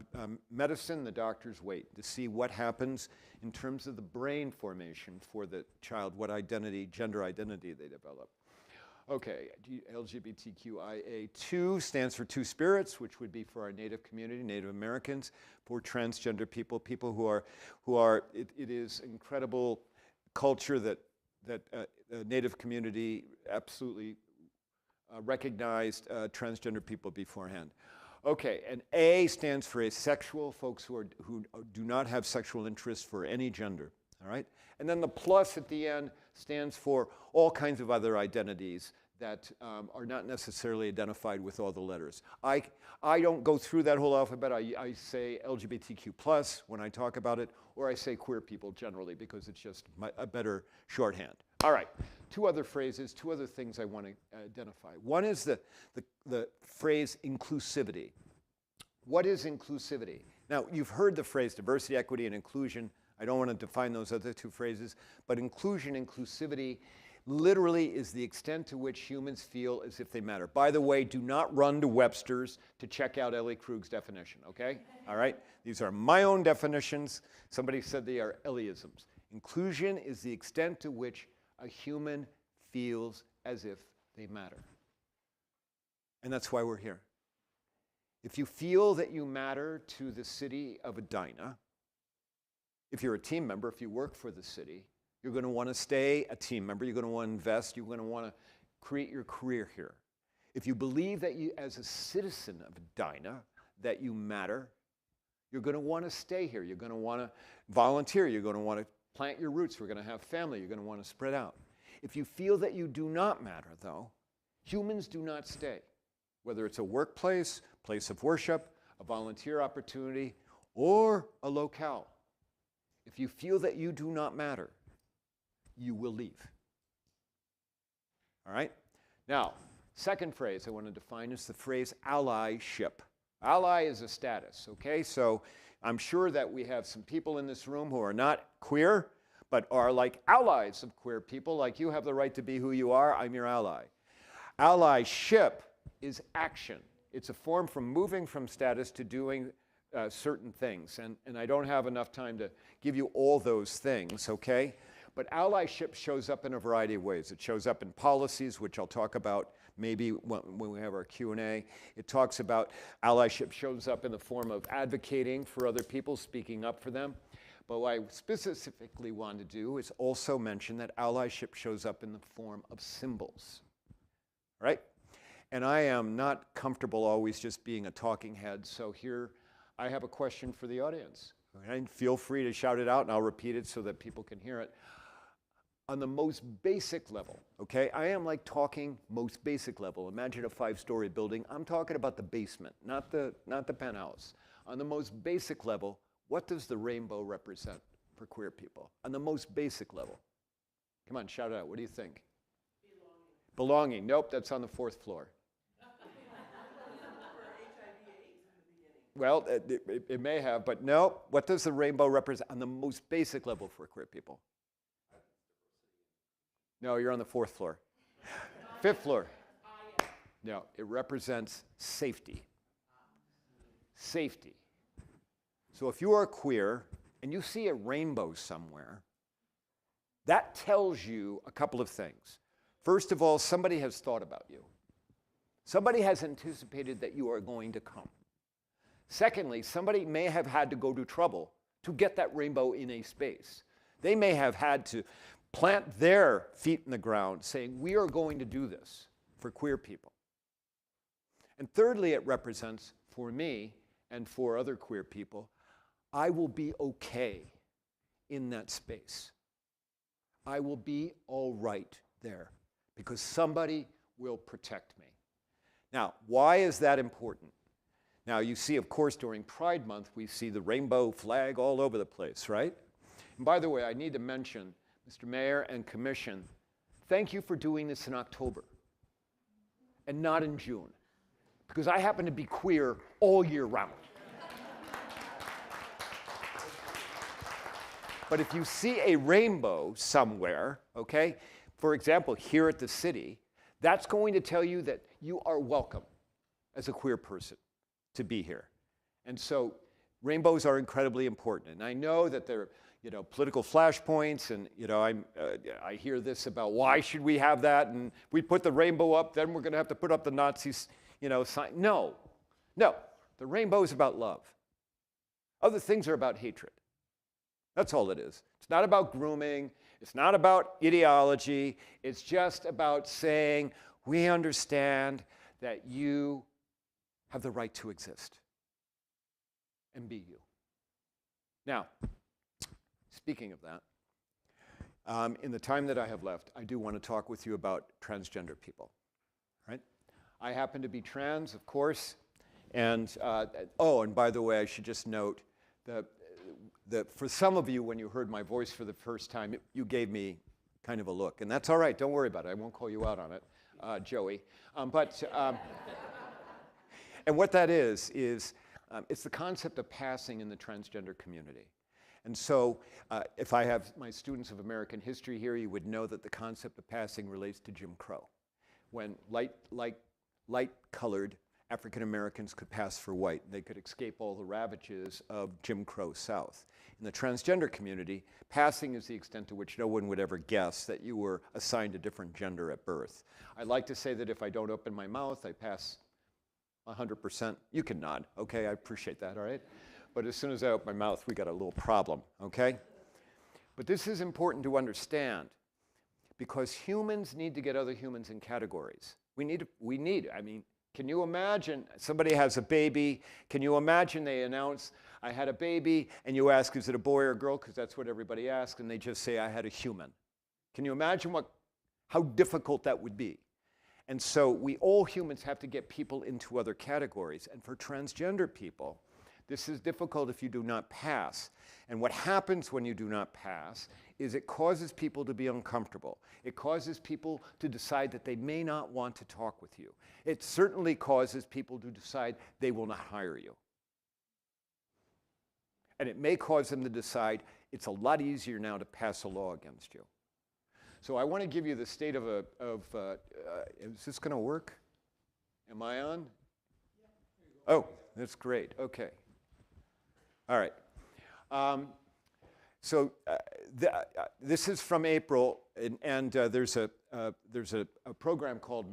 Speaker 4: medicine, the doctors wait to see what happens in terms of the brain formation for the child, what gender identity they develop. Okay, LGBTQIA2 stands for two spirits, which would be for our Native community, Native Americans, for transgender people, people who are. It is incredible culture that Native community absolutely recognized transgender people beforehand. Okay, and A stands for asexual, folks who do not have sexual interest for any gender. All right, and then the plus at the end stands for all kinds of other identities that are not necessarily identified with all the letters. I don't go through that whole alphabet. I say LGBTQ+ when I talk about it, or I say queer people generally because it's just a better shorthand. All right, two other phrases, two other things I want to identify. One is the phrase inclusivity. What is inclusivity? Now, you've heard the phrase diversity, equity, and inclusion. I don't want to define those other two phrases, but inclusivity literally is the extent to which humans feel as if they matter. By the way, do not run to Webster's to check out Ellie Krug's definition, okay? All right? These are my own definitions. Somebody said they are Ellieisms. Inclusion is the extent to which a human feels as if they matter. And that's why we're here. If you feel that you matter to the city of Edina, if you're a team member, if you work for the city, you're going to want to stay a team member. You're going to want to invest. You're going to want to create your career here. If you believe that you, as a citizen of Edina, that you matter, you're going to want to stay here. You're going to want to volunteer. You're going to want to plant your roots. We're going to have family. You're going to want to spread out. If you feel that you do not matter, though, humans do not stay. Whether it's a workplace, place of worship, a volunteer opportunity, or a locale. If you feel that you do not matter, you will leave. All right? Now, second phrase I want to define is the phrase allyship. Ally is a status, okay? So I'm sure that we have some people in this room who are not queer, but are like allies of queer people, like you have the right to be who you are, I'm your ally. Allyship is action. It's a form from moving from status to doing certain things. And I don't have enough time to give you all those things, okay? But allyship shows up in a variety of ways. It shows up in policies, which I'll talk about maybe when we have our Q&A. It talks about allyship shows up in the form of advocating for other people, speaking up for them. But what I specifically want to do is also mention that allyship shows up in the form of symbols, right? And I am not comfortable always just being a talking head, so here I have a question for the audience. And feel free to shout it out, and I'll repeat it so that people can hear it. On the most basic level, okay? I am like talking most basic level. Imagine a 5-story building. I'm talking about the basement, not the penthouse. On the most basic level, what does the rainbow represent for queer people? On the most basic level. Come on, shout it out. What do you think? Belonging. Nope, that's on the 4th floor. Well, it may have, but no. What does the rainbow represent on the most basic level for queer people? No, you're on the 4th floor. 5th floor. No, it represents safety. Safety. So if you are queer and you see a rainbow somewhere, that tells you a couple of things. First of all, somebody has thought about you. Somebody has anticipated that you are going to come. Secondly, somebody may have had to go to trouble to get that rainbow in a space. They may have had to plant their feet in the ground saying, we are going to do this for queer people. And thirdly, it represents, for me and for other queer people, I will be okay in that space. I will be all right there because somebody will protect me. Now, why is that important? Now, you see, of course, during Pride Month, we see the rainbow flag all over the place, right? And by the way, I need to mention, Mr. Mayor and Commission, thank you for doing this in October and not in June, because I happen to be queer all year round. But if you see a rainbow somewhere, okay, for example, here at the city, that's going to tell you that you are welcome as a queer person to be here. And so rainbows are incredibly important. And I know that they're, political flashpoints, and, I hear this about why should we have that? And we put the rainbow up, then we're going to have to put up the Nazis, sign. No, the rainbow is about love. Other things are about hatred. That's all it is. It's not about grooming. It's not about ideology. It's just about saying, we understand that you have the right to exist and be you. Now, speaking of that, in the time that I have left, I do want to talk with you about transgender people, right? I happen to be trans, of course, and and by the way, I should just note that for some of you, when you heard my voice for the first time, you gave me kind of a look, and that's all right. Don't worry about it. I won't call you out on it, Joey. And what that is it's the concept of passing in the transgender community. And so if I have my students of American history here, you would know that the concept of passing relates to Jim Crow, when light-colored African Americans could pass for white. They could escape all the ravages of Jim Crow South. In the transgender community, passing is the extent to which no one would ever guess that you were assigned a different gender at birth. I like to say that if I don't open my mouth, I pass 100%. You can nod, okay? I appreciate that, all right? But as soon as I open my mouth, we got a little problem, okay? But this is important to understand because humans need to get other humans in categories. I mean, can you imagine somebody has a baby? Can you imagine they announce, I had a baby, and you ask, is it a boy or a girl? Because that's what everybody asks, and they just say, I had a human. Can you imagine how difficult that would be? And so we all humans have to get people into other categories. And for transgender people, this is difficult if you do not pass. And what happens when you do not pass is it causes people to be uncomfortable. It causes people to decide that they may not want to talk with you. It certainly causes people to decide they will not hire you. And it may cause them to decide it's a lot easier now to pass a law against you. So I want to give you the state of is this going to work? Am I on? Yeah. Oh, that's great. Okay. All right. This is from April, and there's a program called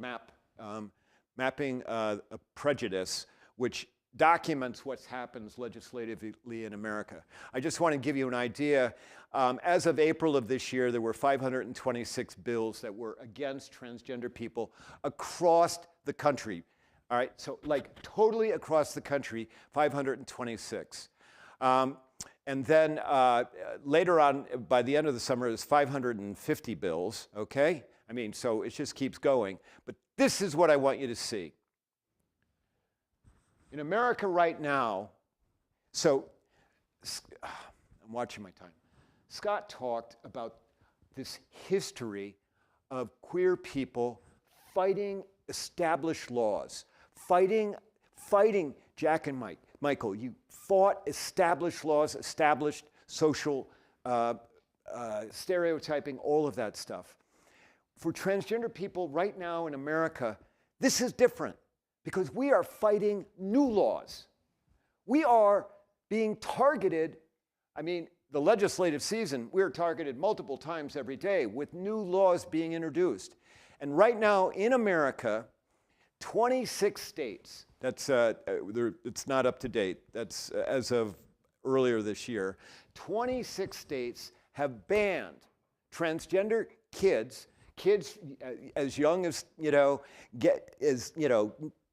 Speaker 4: Mapping a Prejudice, which documents what happens legislatively in America. I just want to give you an idea. As of April of this year, there were 526 bills that were against transgender people across the country. All right, so like totally across the country, 526. And then later on, by the end of the summer, it's 550 bills, okay? I mean, so it just keeps going. But this is what I want you to see. In America right now, so I'm watching my time. Scott talked about this history of queer people fighting established laws, fighting, Jack and Michael, you fought established laws, established social stereotyping, all of that stuff. For transgender people right now in America, this is different because we are fighting new laws. We are being targeted. I mean, the legislative season, we're targeted multiple times every day with new laws being introduced. And right now in America, 26 states, it's not up to date, that's as of earlier this year, 26 states have banned transgender kids as young as,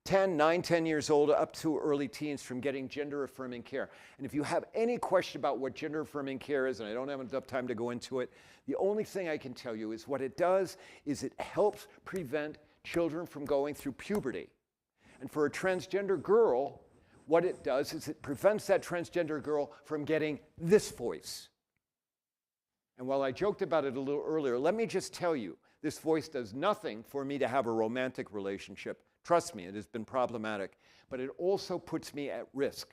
Speaker 4: 10 years old up to early teens from getting gender-affirming care. And if you have any question about what gender-affirming care is, and I don't have enough time to go into it, the only thing I can tell you is what it does is it helps prevent children from going through puberty. And for a transgender girl, what it does is it prevents that transgender girl from getting this voice. And while I joked about it a little earlier, let me just tell you, this voice does nothing for me to have a romantic relationship. Trust me, it has been problematic. But it also puts me at risk.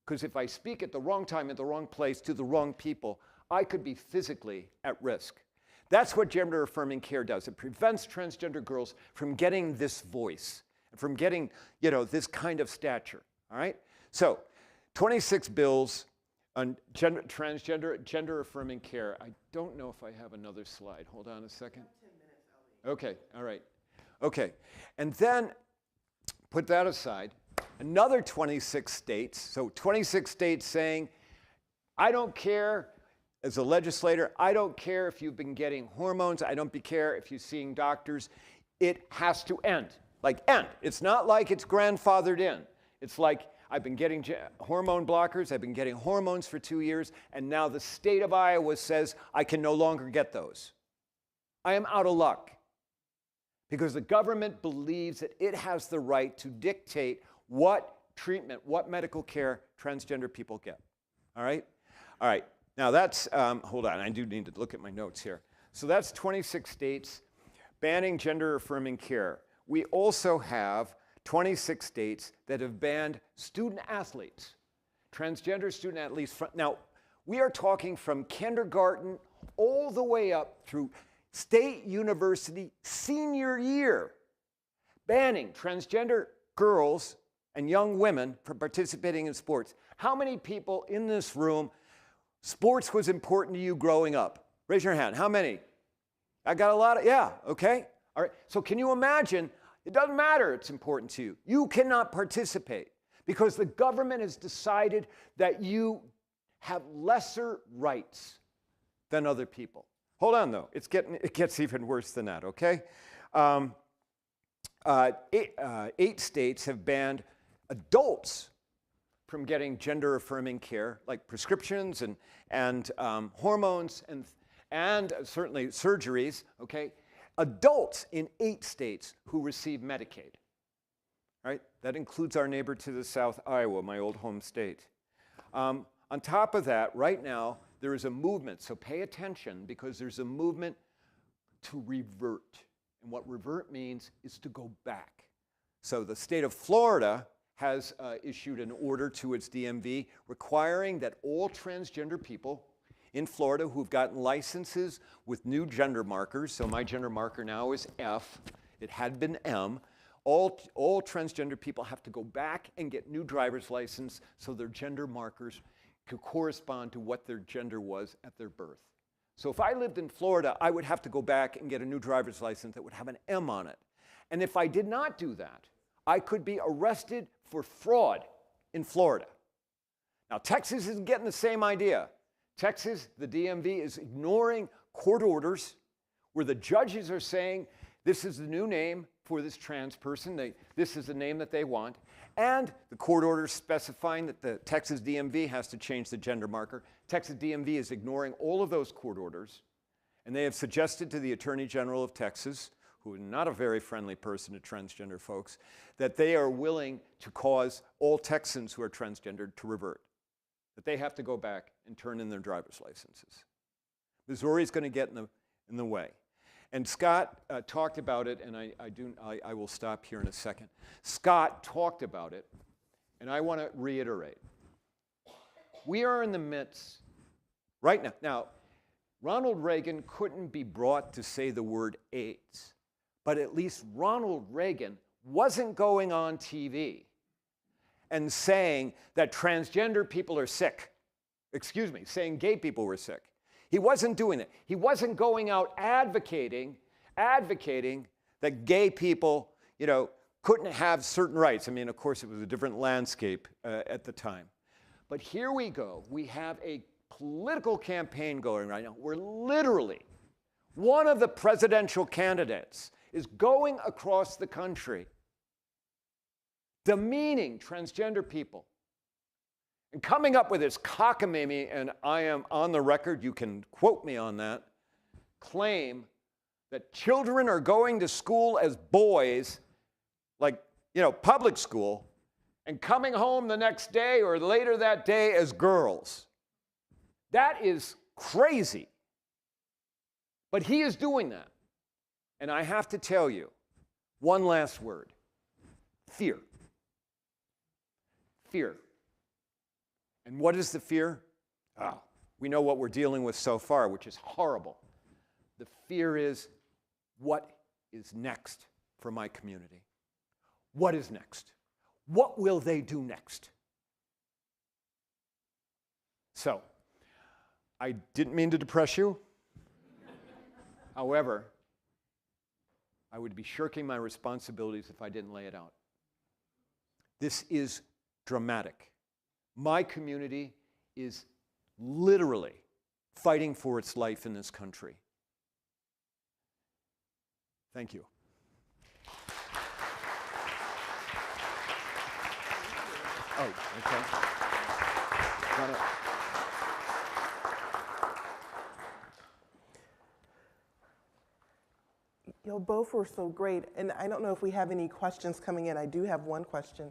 Speaker 4: Because if I speak at the wrong time, at the wrong place, to the wrong people, I could be physically at risk. That's what gender-affirming care does. It prevents transgender girls from getting this voice, from getting, this kind of stature, all right? So, 26 bills on gender-affirming care. I don't know if I have another slide. Hold on a second. 10 minutes, okay, all right. Okay, and then put that aside, another 26 states, so 26 states saying, I don't care, as a legislator, I don't care if you've been getting hormones, I don't care if you're seeing doctors, it has to end. Like end. It's not like it's grandfathered in. It's like I've been getting hormone blockers, I've been getting hormones for 2 years, and now the state of Iowa says I can no longer get those. I am out of luck. Because the government believes that it has the right to dictate what treatment, what medical care transgender people get. All right? All right. Now that's, hold on, I do need to look at my notes here. So that's 26 states banning gender-affirming care. We also have 26 states that have banned student athletes, transgender student athletes. Now, we are talking from kindergarten all the way up through State University senior year, banning transgender girls and young women from participating in sports. How many people in this room, sports was important to you growing up? Raise your hand. How many? I got a lot of, yeah, okay. All right, so can you imagine, it doesn't matter it's important to you. You cannot participate because the government has decided that you have lesser rights than other people. Hold on, though. It gets even worse than that, okay? 8 states have banned adults from getting gender-affirming care, like prescriptions and hormones and certainly surgeries, okay? Adults in 8 states who receive Medicaid, right? That includes our neighbor to the south, Iowa, my old home state. On top of that, right now, there is a movement, so pay attention because there's a movement to revert. And what revert means is to go back. So the state of Florida has issued an order to its DMV requiring that all transgender people in Florida who've gotten licenses with new gender markers, so my gender marker now is F, it had been M, all transgender people have to go back and get new driver's license so their gender markers could correspond to what their gender was at their birth. So if I lived in Florida, I would have to go back and get a new driver's license that would have an M on it. And if I did not do that, I could be arrested for fraud in Florida. Now, Texas is getting the same idea. Texas, the DMV, is ignoring court orders where the judges are saying This is the new name for this trans person. This is the name that they want. And the court order specifying that the Texas DMV has to change the gender marker. Texas DMV is ignoring all of those court orders. And they have suggested to the Attorney General of Texas, who is not a very friendly person to transgender folks, that they are willing to cause all Texans who are transgendered to revert, that they have to go back and turn in their driver's licenses. Missouri is going to get in the way. And Scott talked about it, and I will stop here in a second. Scott talked about it, and I want to reiterate. We are in the midst, right now. Now, Ronald Reagan couldn't be brought to say the word AIDS, but at least Ronald Reagan wasn't going on TV and saying that transgender people are sick. Excuse me, saying gay people were sick. He wasn't doing it. He wasn't going out advocating that gay people, couldn't have certain rights. I mean, of course, it was a different landscape at the time. But here we go. We have a political campaign going right now where literally one of the presidential candidates is going across the country demeaning transgender people and coming up with this cockamamie, and I am on the record, you can quote me on that, claim that children are going to school as boys, like, public school, and coming home the next day or later that day as girls. That is crazy. But he is doing that. And I have to tell you, one last word. Fear. Fear. And what is the fear? Oh, we know what we're dealing with so far, which is horrible. The fear is, what is next for my community? What is next? What will they do next? So, I didn't mean to depress you. However, I would be shirking my responsibilities if I didn't lay it out. This is dramatic. My community is literally fighting for its life in this country. Thank you. Oh, okay.
Speaker 1: Both were so great, and I don't know if we have any questions coming in. I do have one question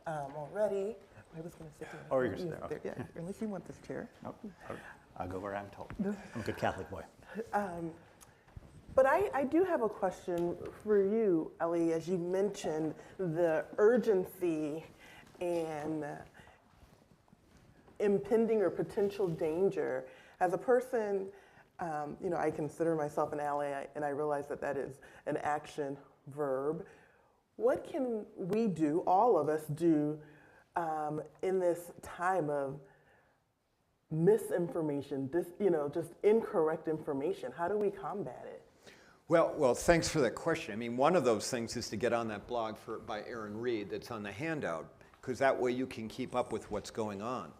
Speaker 1: already. I was going to sit here.
Speaker 3: Oh, you're going to sit there.
Speaker 1: Yeah, unless you want this chair.
Speaker 3: Nope. I'll go where I'm told. I'm a good Catholic boy.
Speaker 1: But I do have a question for you, Ellie, as you mentioned the urgency and impending or potential danger. As a person, I consider myself an ally, and I realize that that is an action verb. What can we do, all of us do, in this time of misinformation, just incorrect information? How do we combat it?
Speaker 4: Well, thanks for that question. I mean, one of those things is to get on that blog by Aaron Reed that's on the handout, because that way you can keep up with what's going on.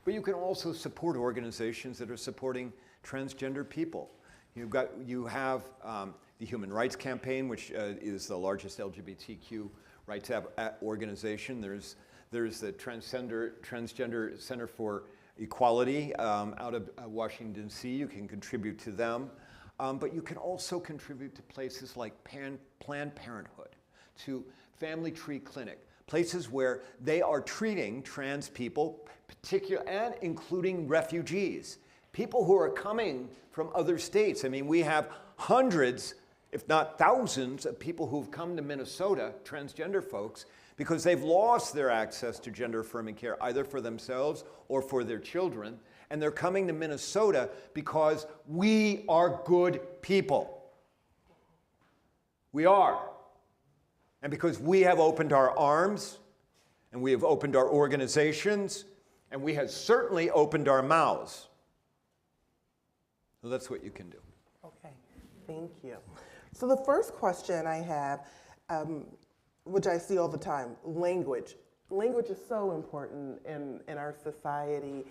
Speaker 4: But you can also support organizations that are supporting transgender people. You have the Human Rights Campaign, which is the largest LGBTQ rights organization. There's the Transgender Center for Equality out of Washington, D.C. You can contribute to them. But you can also contribute to places like Planned Parenthood, to Family Tree Clinic, places where they are treating trans people, and including refugees, people who are coming from other states. I mean, we have hundreds, if not thousands, of people who've come to Minnesota, transgender folks, because they've lost their access to gender-affirming care, either for themselves or for their children. And they're coming to Minnesota because we are good people. We are. And because we have opened our arms, and we have opened our organizations, and we have certainly opened our mouths. So that's what you can do.
Speaker 1: Okay, thank you. So the first question I have, which I see all the time, language. Language is so important in our society.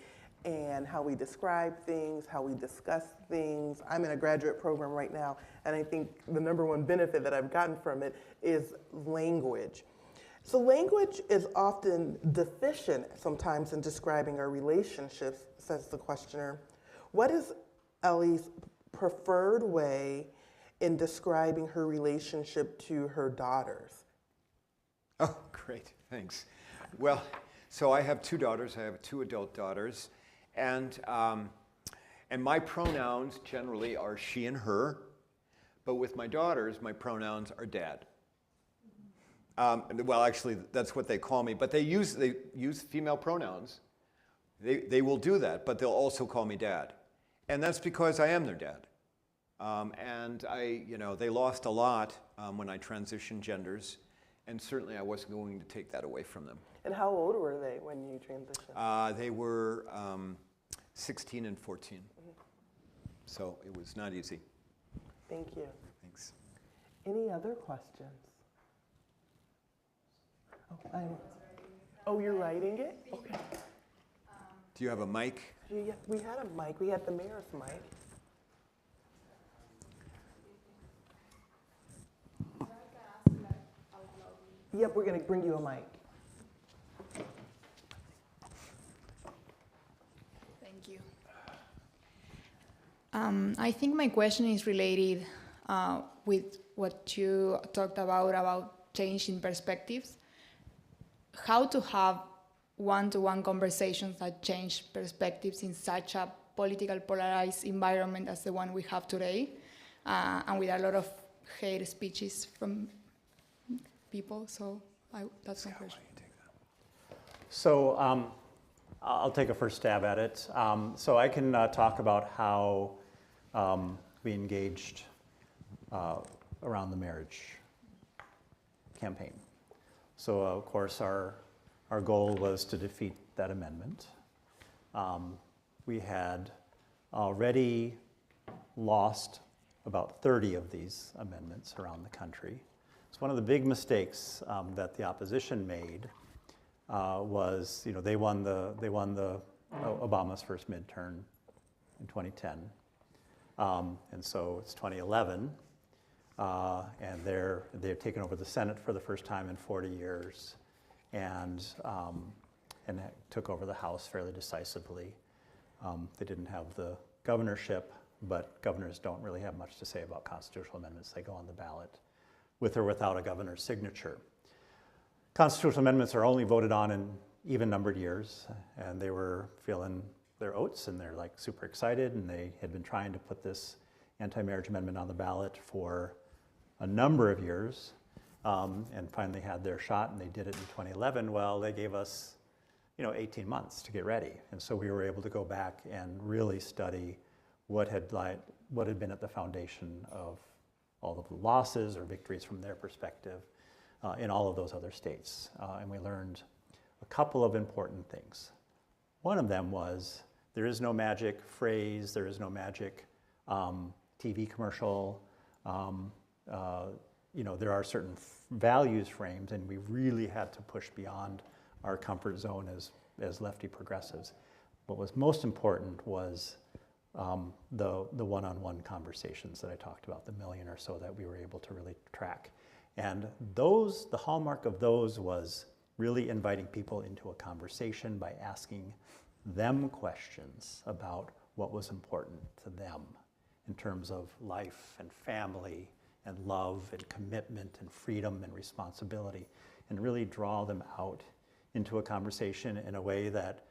Speaker 1: and how we describe things, how we discuss things. I'm in a graduate program right now, and I think the number one benefit that I've gotten from it is language. So language is often deficient sometimes in describing our relationships, says the questioner. What is Ellie's preferred way in describing her relationship to her daughters?
Speaker 4: Oh, great, thanks. Well, so I have 2 daughters. I have 2 adult daughters, and my pronouns generally are she and her, but with my daughters, my pronouns are dad. Well, actually, that's what they call me, but they use female pronouns. They will do that, but they'll also call me dad, and that's because I am their dad. And they lost a lot when I transitioned genders, and certainly I wasn't going to take that away from them.
Speaker 1: And how old were they when you transitioned?
Speaker 4: They were 16 and 14, so it was not easy.
Speaker 1: Thank you.
Speaker 4: Thanks.
Speaker 1: Any other questions? Oh, you're writing it? Okay.
Speaker 4: Do you have a mic?
Speaker 1: Yeah, we had a mic. We had the mayor's mic. Yep, we're going to bring you a mic.
Speaker 5: Thank you. I think my question is related with what you talked about changing perspectives. How to have one-to-one conversations that change perspectives in such a political polarized environment as the one we have today, and with a lot of hate speeches from people. So that's my question.
Speaker 3: So I'll take a first stab at it. So I can talk about how we engaged around the marriage campaign. So of course our goal was to defeat that amendment. We had already lost about 30 of these amendments around the country. So one of the big mistakes that the opposition made was, they won the Obama's first midterm in 2010, and so it's 2011, and they've taken over the Senate for the first time in 40 years, and took over the House fairly decisively. They didn't have the governorship, but governors don't really have much to say about constitutional amendments. They go on the ballot with or without a governor's signature. Constitutional amendments are only voted on in even-numbered years, and they were feeling their oats, and they're like super excited, and they had been trying to put this anti-marriage amendment on the ballot for a number of years, and finally had their shot, and they did it in 2011. Well, they gave us 18 months to get ready, and so we were able to go back and really study what had been at the foundation of all of the losses or victories from their perspective in all of those other states. And we learned a couple of important things. One of them was there is no magic phrase, there is no magic TV commercial. There are certain values framed, and we really had to push beyond our comfort zone as lefty progressives. What was most important was the one-on-one conversations that I talked about, the million or so that we were able to really track. And the hallmark of those was really inviting people into a conversation by asking them questions about what was important to them in terms of life and family and love and commitment and freedom and responsibility, and really draw them out into a conversation in a way that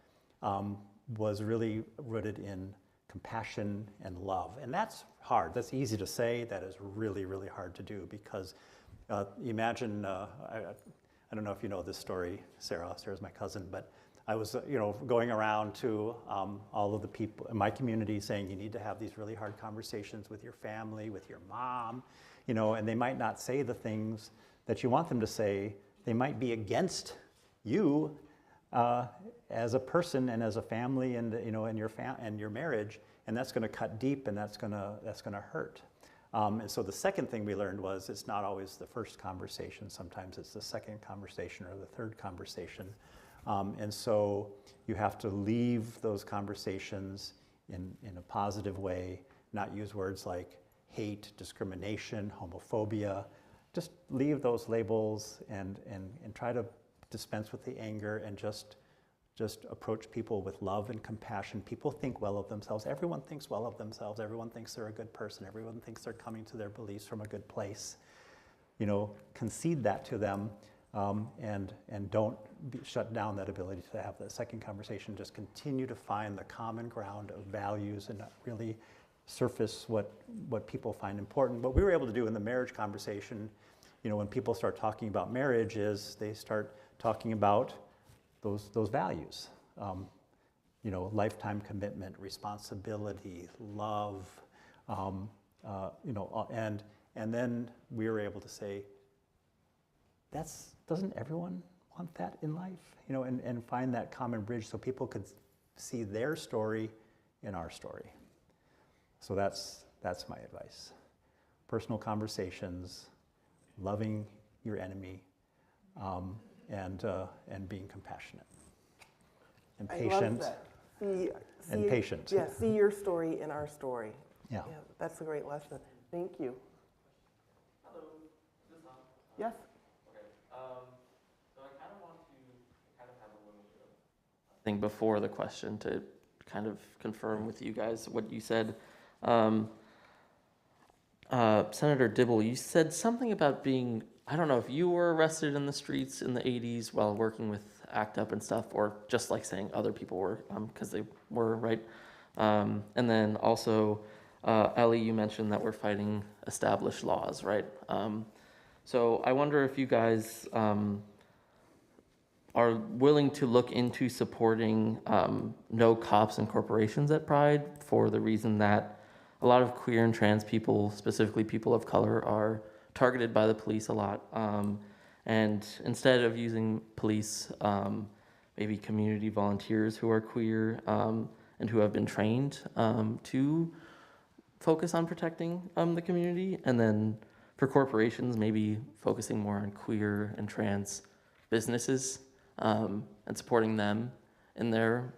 Speaker 3: was really rooted in compassion and love. And that's hard. That's easy to say. That is really, really hard to do, because imagine, I don't know if you know this story, Sarah. Sarah's my cousin, but I was going around to all of the people in my community saying you need to have these really hard conversations with your family, with your mom, and they might not say the things that you want them to say. They might be against you as a person and as a family, and and your marriage, and that's going to cut deep, and that's going to hurt. And so the second thing we learned was it's not always the first conversation. Sometimes it's the second conversation or the third conversation And so you have to leave those conversations in a positive way, not use words like hate, discrimination, homophobia. Just leave those labels and try to dispense with the anger and just approach people with love and compassion. People think well of themselves. Everyone thinks well of themselves. Everyone thinks they're a good person. Everyone thinks they're coming to their beliefs from a good place. Concede that to them, and don't shut down that ability to have that second conversation. Just continue to find the common ground of values and really surface what people find important. What we were able to do in the marriage conversation, when people start talking about marriage, is they start talking about those values. Lifetime commitment, responsibility, love, and then we were able to say, doesn't everyone want that in life? And find that common bridge so people could see their story in our story. So that's my advice. Personal conversations, loving your enemy, and being compassionate and patient.
Speaker 1: I love that.
Speaker 3: Patient.
Speaker 1: Yeah, see your story in our story.
Speaker 3: Yeah.
Speaker 1: That's a great lesson. Thank you.
Speaker 6: Hello, is this on?
Speaker 1: Yes.
Speaker 6: Okay. So I kind of want to have a little bit of thing before the question to kind of confirm with you guys what you said. Senator Dibble, you said something about being, I don't know if you were arrested in the streets in the 80s while working with ACT UP and stuff, or just like saying other people were, because they were, right? And then also, Ellie, you mentioned that we're fighting established laws, right? So I wonder if you guys are willing to look into supporting no cops and corporations at Pride, for the reason that a lot of queer and trans people, specifically people of color, are targeted by the police a lot. And instead of using police, maybe community volunteers who are queer and who have been trained to focus on protecting the community. And then for corporations, maybe focusing more on queer and trans businesses and supporting them in their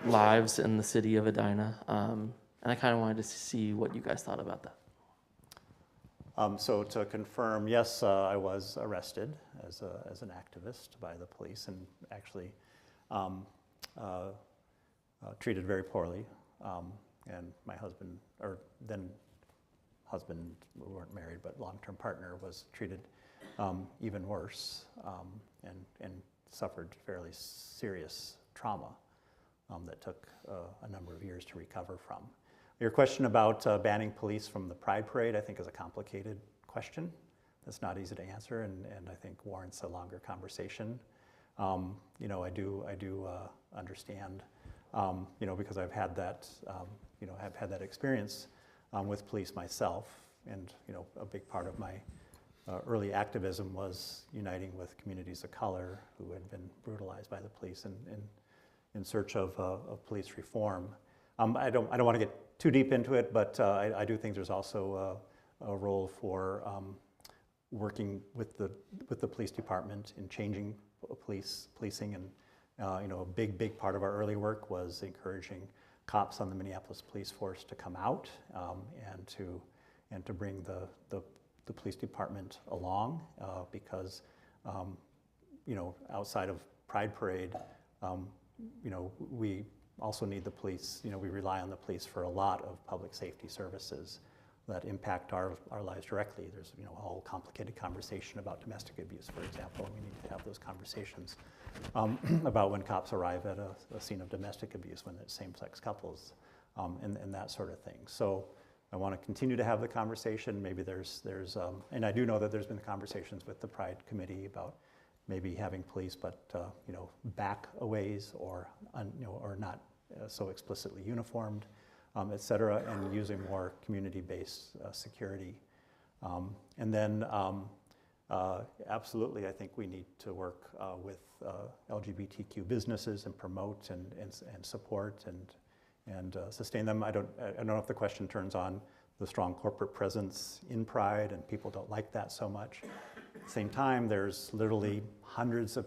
Speaker 6: lives in the city of Edina. And I kind of wanted to see what you guys thought about that.
Speaker 3: So to confirm, yes, I was arrested as an activist by the police, and actually treated very poorly. And my husband, or then husband, we weren't married, but long-term partner, was treated even worse, and suffered fairly serious trauma that took a number of years to recover from. Your question about banning police from the Pride Parade, I think, is a complicated question. It's not easy to answer, and I think warrants a longer conversation. I do understand, because I've had that, I've had that experience with police myself, and a big part of my early activism was uniting with communities of color who had been brutalized by the police, and in search of police reform. I don't want to get too deep into it, but I do think there's also a role for working with the police department in changing policing, and a big part of our early work was encouraging cops on the Minneapolis police force to come out and to bring the police department along, because outside of Pride Parade, we also need the police. We rely on the police for a lot of public safety services that impact our lives directly. There's a whole complicated conversation about domestic abuse, for example. We need to have those conversations about when cops arrive at a scene of domestic abuse, when it's same-sex couples, and that sort of thing. So I want to continue to have the conversation. Maybe there's and I do know that there's been conversations with the Pride Committee about maybe having police, but back a ways, or not so explicitly uniformed, et cetera, and using more community-based security. And then absolutely, I think we need to work with LGBTQ businesses and promote and support and sustain them. I don't know if the question turns on the strong corporate presence in Pride, and people don't like that so much. same time, there's literally hundreds of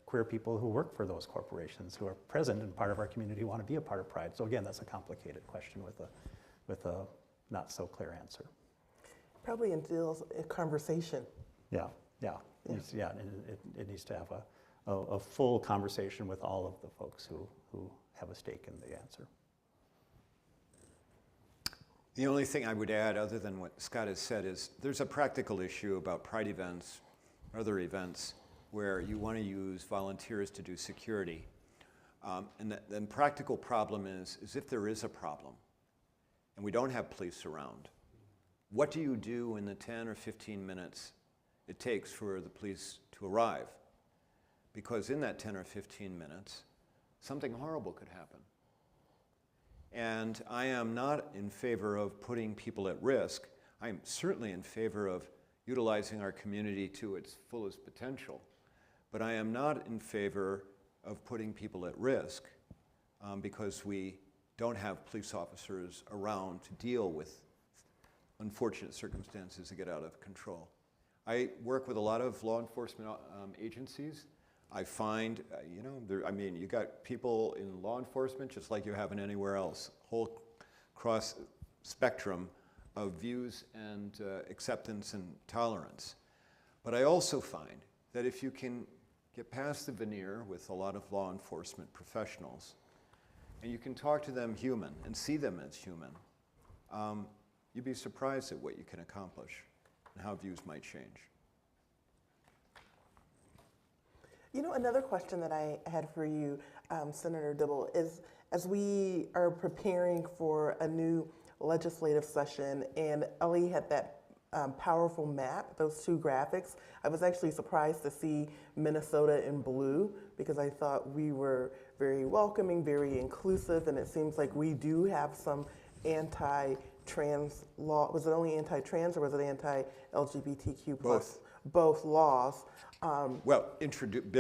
Speaker 3: queer people who work for those corporations who are present and part of our community who want to be a part of Pride. So again, that's a complicated question with a not so clear answer.
Speaker 1: Probably entails a conversation.
Speaker 3: Yeah. It needs to have a full conversation with all of the folks who have a stake in the answer.
Speaker 4: The only thing I would add, other than what Scott has said, is there's a practical issue about Pride events, other events, where you want to use volunteers to do security. And the practical problem is if there is a problem and we don't have police around, what do you do in the 10 or 15 minutes it takes for the police to arrive? Because in that 10 or 15 minutes, something horrible could happen. And I am not in favor of putting people at risk. I am certainly in favor of utilizing our community to its fullest potential. But I am not in favor of putting people at risk because we don't have police officers around to deal with unfortunate circumstances that get out of control. I work with a lot of law enforcement agencies. I find, you got people in law enforcement just like you have in anywhere else, whole cross spectrum of views and acceptance and tolerance. But I also find that if you can get past the veneer with a lot of law enforcement professionals, and you can talk to them human and see them as human, you'd be surprised at what you can accomplish and how views might change.
Speaker 1: You know, another question that I had for you, Senator Dibble, is as we are preparing for a new legislative session, and Ellie had that powerful map, those two graphics, I was actually surprised to see Minnesota in blue because I thought we were very welcoming, very inclusive, and it seems like we do have some anti-trans law. Was it only anti-trans or was it anti-LGBTQ plus? Both laws.
Speaker 4: Bills introduced.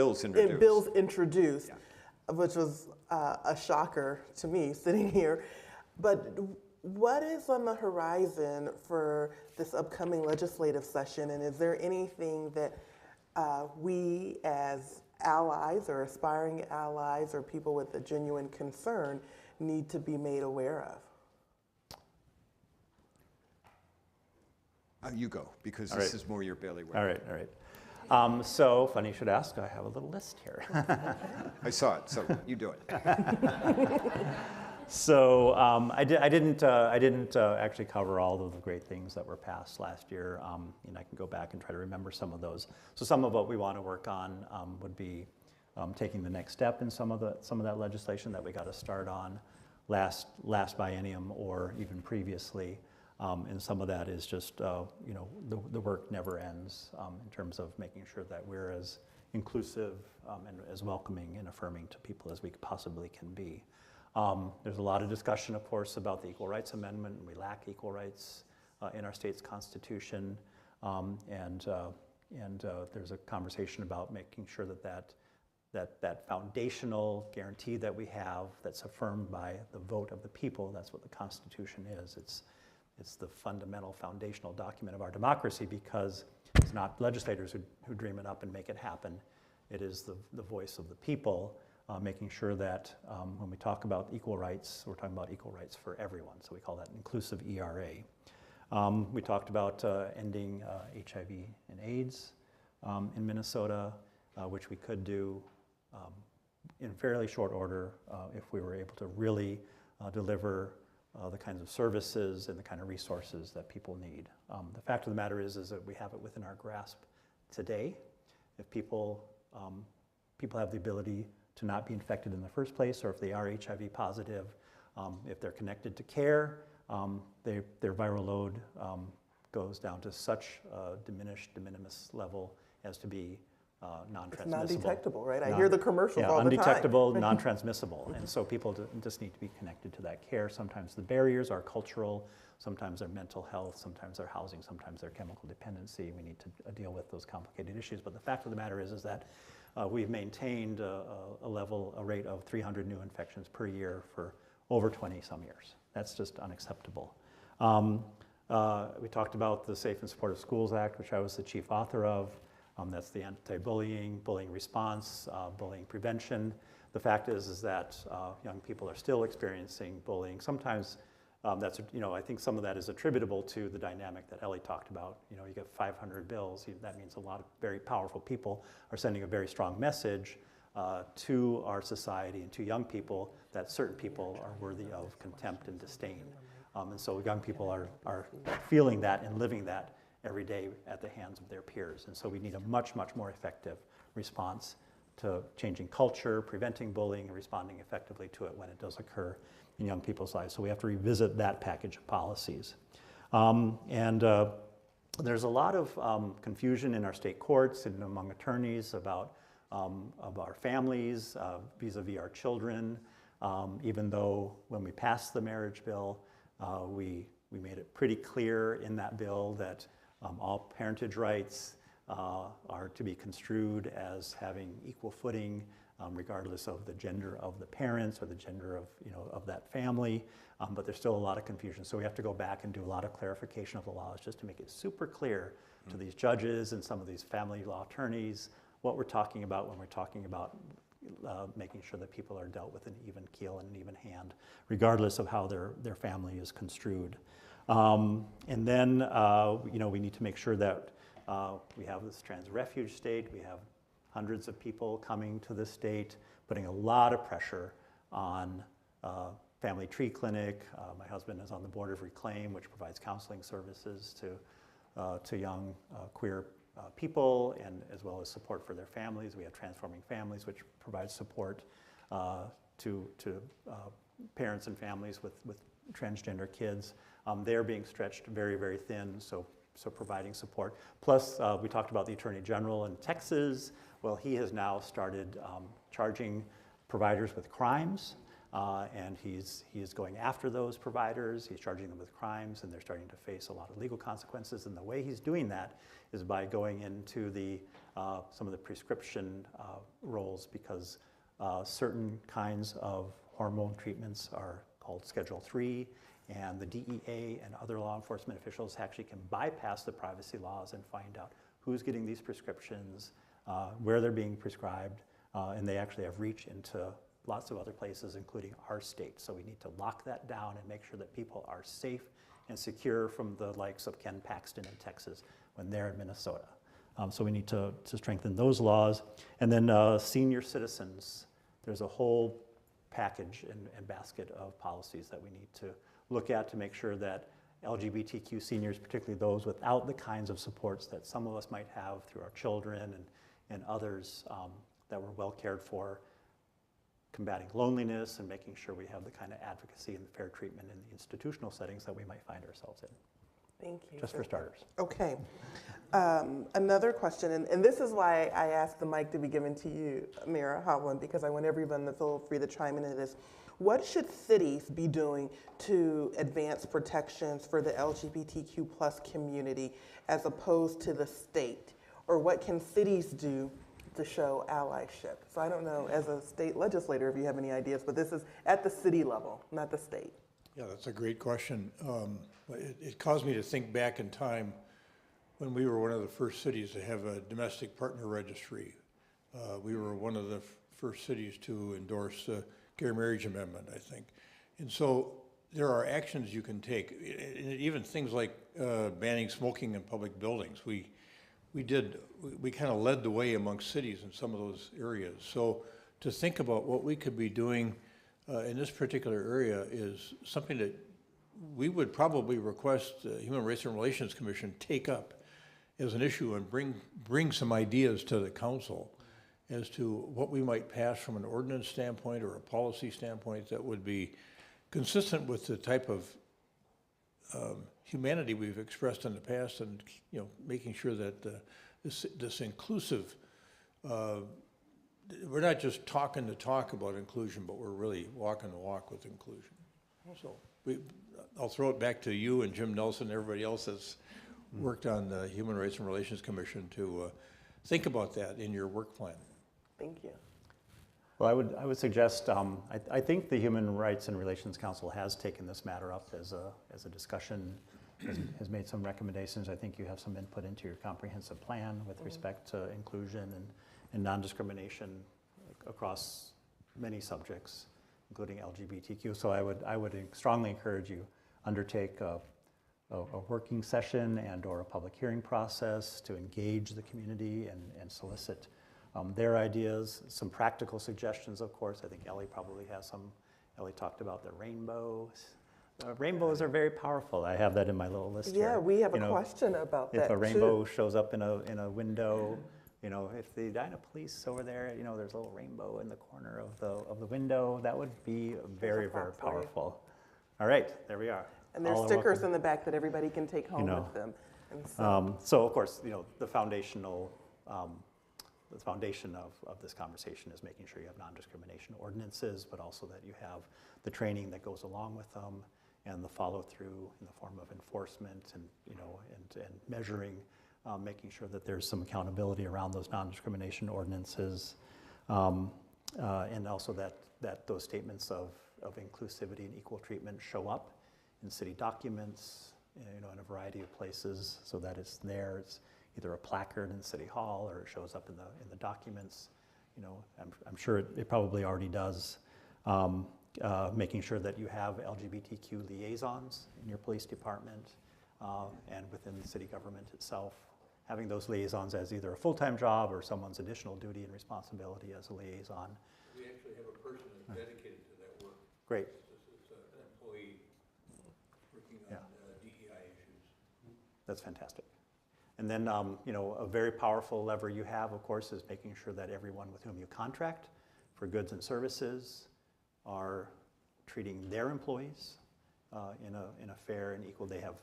Speaker 1: Bills introduced, which was a shocker to me sitting here. But what is on the horizon for this upcoming legislative session, and is there anything that we as allies or aspiring allies or people with a genuine concern need to be made aware of?
Speaker 4: You go, because this is more your bailiwick.
Speaker 3: All right. So, funny you should ask, I have a little list here.
Speaker 4: I saw it, so you do it.
Speaker 3: So I didn't actually cover all of the great things that were passed last year. And I can go back and try to remember some of those. So some of what we want to work on would be taking the next step in some of that legislation that we got to start on last biennium or even previously. And some of that is just, the work never ends in terms of making sure that we're as inclusive and as welcoming and affirming to people as we possibly can be. There's a lot of discussion, of course, about the Equal Rights Amendment, and we lack equal rights in our state's constitution. And there's a conversation about making sure that foundational guarantee that we have that's affirmed by the vote of the people, that's what the Constitution is. It's the fundamental foundational document of our democracy because it's not legislators who dream it up and make it happen. It is the voice of the people, making sure that when we talk about equal rights, we're talking about equal rights for everyone. So we call that inclusive ERA. We talked about ending HIV and AIDS in Minnesota, which we could do in fairly short order if we were able to really deliver the kinds of services and the kind of resources that people need. The fact of the matter is that we have it within our grasp today. If people have the ability to not be infected in the first place, or if they are HIV positive, if they're connected to care, their viral load goes down to such a diminished, de minimis level as to be non-transmissible.
Speaker 1: It's non-detectable, right? I hear the commercials all the time.
Speaker 3: Undetectable, non-transmissible. And so people just need to be connected to that care. Sometimes the barriers are cultural, sometimes they're mental health, sometimes they're housing, sometimes they're chemical dependency. We need to deal with those complicated issues. But the fact of the matter is that we've maintained a rate of 300 new infections per year for over 20 some years. That's just unacceptable. We talked about the Safe and Supportive Schools Act, which I was the chief author of. That's the anti-bullying, bullying response, bullying prevention. The fact is that young people are still experiencing bullying. Sometimes that's, I think some of that is attributable to the dynamic that Ellie talked about. You get 500 bills. That means a lot of very powerful people are sending a very strong message to our society and to young people that certain people are worthy of contempt and disdain. And so young people are feeling that and living that every day at the hands of their peers. And so we need a much, much more effective response to changing culture, preventing bullying, and responding effectively to it when it does occur in young people's lives. So we have to revisit that package of policies. There's a lot of confusion in our state courts and among attorneys about of our families vis-a-vis our children, even though when we passed the marriage bill, we made it pretty clear in that bill that all parentage rights are to be construed as having equal footing, regardless of the gender of the parents or the gender of that family. But there's still a lot of confusion, so we have to go back and do a lot of clarification of the laws just to make it super clear to these judges and some of these family law attorneys what we're talking about when we're talking about making sure that people are dealt with an even keel and an even hand, regardless of how their family is construed. And then, we need to make sure that we have this trans refuge state. We have hundreds of people coming to the state, putting a lot of pressure on Family Tree Clinic. My husband is on the board of Reclaim, which provides counseling services to young queer people, and as well as support for their families. We have Transforming Families, which provides support to parents and families with transgender kids. They're being stretched very, very thin, so providing support. Plus, we talked about the Attorney General in Texas. Well, he has now started charging providers with crimes, and he is going after those providers. He's charging them with crimes, and they're starting to face a lot of legal consequences. And the way he's doing that is by going into some of the prescription roles, because certain kinds of hormone treatments are called Schedule III, and the DEA and other law enforcement officials actually can bypass the privacy laws and find out who's getting these prescriptions, where they're being prescribed, and they actually have reach into lots of other places, including our state. So we need to lock that down and make sure that people are safe and secure from the likes of Ken Paxton in Texas when they're in Minnesota. So we need to strengthen those laws. And then senior citizens, there's a whole package and basket of policies that we need to look at to make sure that LGBTQ seniors, particularly those without the kinds of supports that some of us might have through our children and others, that we're well cared for, combating loneliness and making sure we have the kind of advocacy and fair treatment in the institutional settings that we might find ourselves in.
Speaker 1: Thank you.
Speaker 3: Just for starters.
Speaker 1: Okay. Another question, and this is why I asked the mic to be given to you, Mira Hotland, because I want everyone to feel free to chime into this. What should cities be doing to advance protections for the LGBTQ plus community as opposed to the state? Or what can cities do to show allyship? So I don't know, as a state legislator, if you have any ideas, but this is at the city level, not the state.
Speaker 2: Yeah, that's a great question. It caused me to think back in time when we were one of the first cities to have a domestic partner registry. We were one of the first cities to endorse the gay marriage amendment, I think. And so there are actions you can take, even things like banning smoking in public buildings. We kind of led the way amongst cities in some of those areas. So to think about what we could be doing in this particular area is something that we would probably request the Human Rights and Relations Commission take up as an issue and bring some ideas to the council as to what we might pass from an ordinance standpoint or a policy standpoint that would be consistent with the type of humanity we've expressed in the past, and making sure that this inclusive, we're not just talking the talk about inclusion, but we're really walking the walk with inclusion. So I'll throw it back to you and Jim Nelson and everybody else that's worked on the Human Rights and Relations Commission to think about that in your work plan.
Speaker 1: Thank you.
Speaker 3: Well, I would suggest, I think the Human Rights and Relations Council has taken this matter up as a discussion has made some recommendations. I think you have some input into your comprehensive plan with respect to inclusion and non-discrimination across many subjects, including LGBTQ. So I would strongly encourage you undertake a working session and or a public hearing process to engage the community and solicit their ideas, some practical suggestions, of course. I think Ellie probably has some. Ellie talked about the rainbows. Rainbows are very powerful. I have that in my little list here.
Speaker 1: Yeah, we have a question about that
Speaker 3: If a rainbow
Speaker 1: too.
Speaker 3: shows up in a window, if the Edina police over there, there's a little rainbow in the corner of the window, that would be very, very
Speaker 1: prop for you.
Speaker 3: powerful. All right, there we are.
Speaker 1: And there's
Speaker 3: All are
Speaker 1: stickers
Speaker 3: welcome.
Speaker 1: in the back that everybody can take home
Speaker 3: know.
Speaker 1: with them. And so,
Speaker 3: So of course, the foundation of this conversation is making sure you have non-discrimination ordinances, but also that you have the training that goes along with them and the follow-through in the form of enforcement and measuring, making sure that there's some accountability around those non-discrimination ordinances, and also that those statements of inclusivity and equal treatment show up in city documents, in a variety of places, so that it's there. It's either a placard in City Hall or it shows up in the documents. I'm sure it probably already does. Making sure that you have LGBTQ liaisons in your police department and within the city government itself. Having those liaisons as either a full-time job or someone's additional duty and responsibility as a liaison.
Speaker 2: We actually have a person that's dedicated to that work.
Speaker 3: Great.
Speaker 2: It's an employee working on DEI issues.
Speaker 3: That's fantastic. And then, a very powerful lever you have, of course, is making sure that everyone with whom you contract for goods and services are treating their employees in a fair and equal. They have,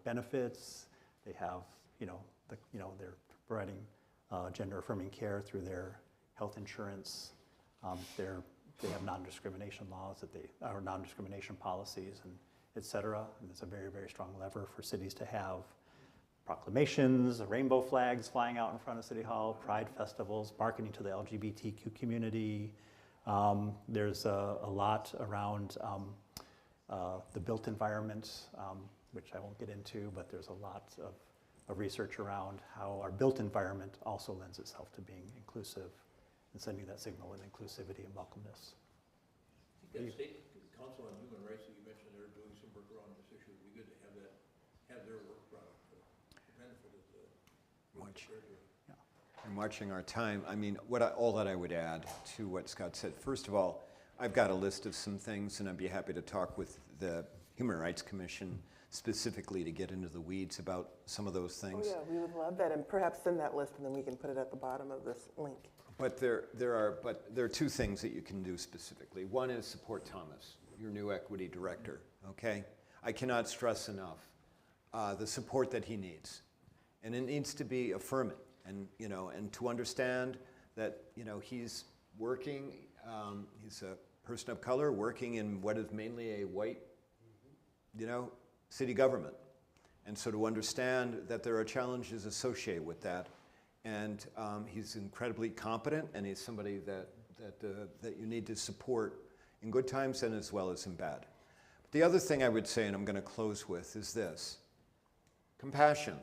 Speaker 3: benefits. They have, they're providing gender-affirming care through their health insurance. They have non-discrimination laws or non-discrimination policies, and et cetera. And it's a very, very strong lever for cities to have proclamations, rainbow flags flying out in front of City Hall, pride festivals, marketing to the LGBTQ community. There's a lot around the built environment, which I won't get into, but there's a lot of research around how our built environment also lends itself to being inclusive and sending that signal of inclusivity and welcomeness.
Speaker 2: I think that State Council on Human Rights that you mentioned, they're doing some work around this issue. It'd be good to have their work brought up for the benefit of the work that they're doing.
Speaker 4: And watching our time, I mean, all that I would add to what Scott said, first of all, I've got a list of some things, and I'd be happy to talk with the Human Rights Commission specifically to get into the weeds about some of those things.
Speaker 1: oh yeah, we would love that, and perhaps send that list, and then we can put it at the bottom of this link.
Speaker 4: But there are two things that you can do specifically. One is support Thomas, your new equity director, okay? I cannot stress enough the support that he needs. And it needs to be affirming and to understand that, he's working, he's a person of color working in what is mainly a white, city government. And so to understand that there are challenges associated with that. And he's incredibly competent, and he's somebody that you need to support in good times and as well as in bad. But the other thing I would say, and I'm going to close with, is this: compassion.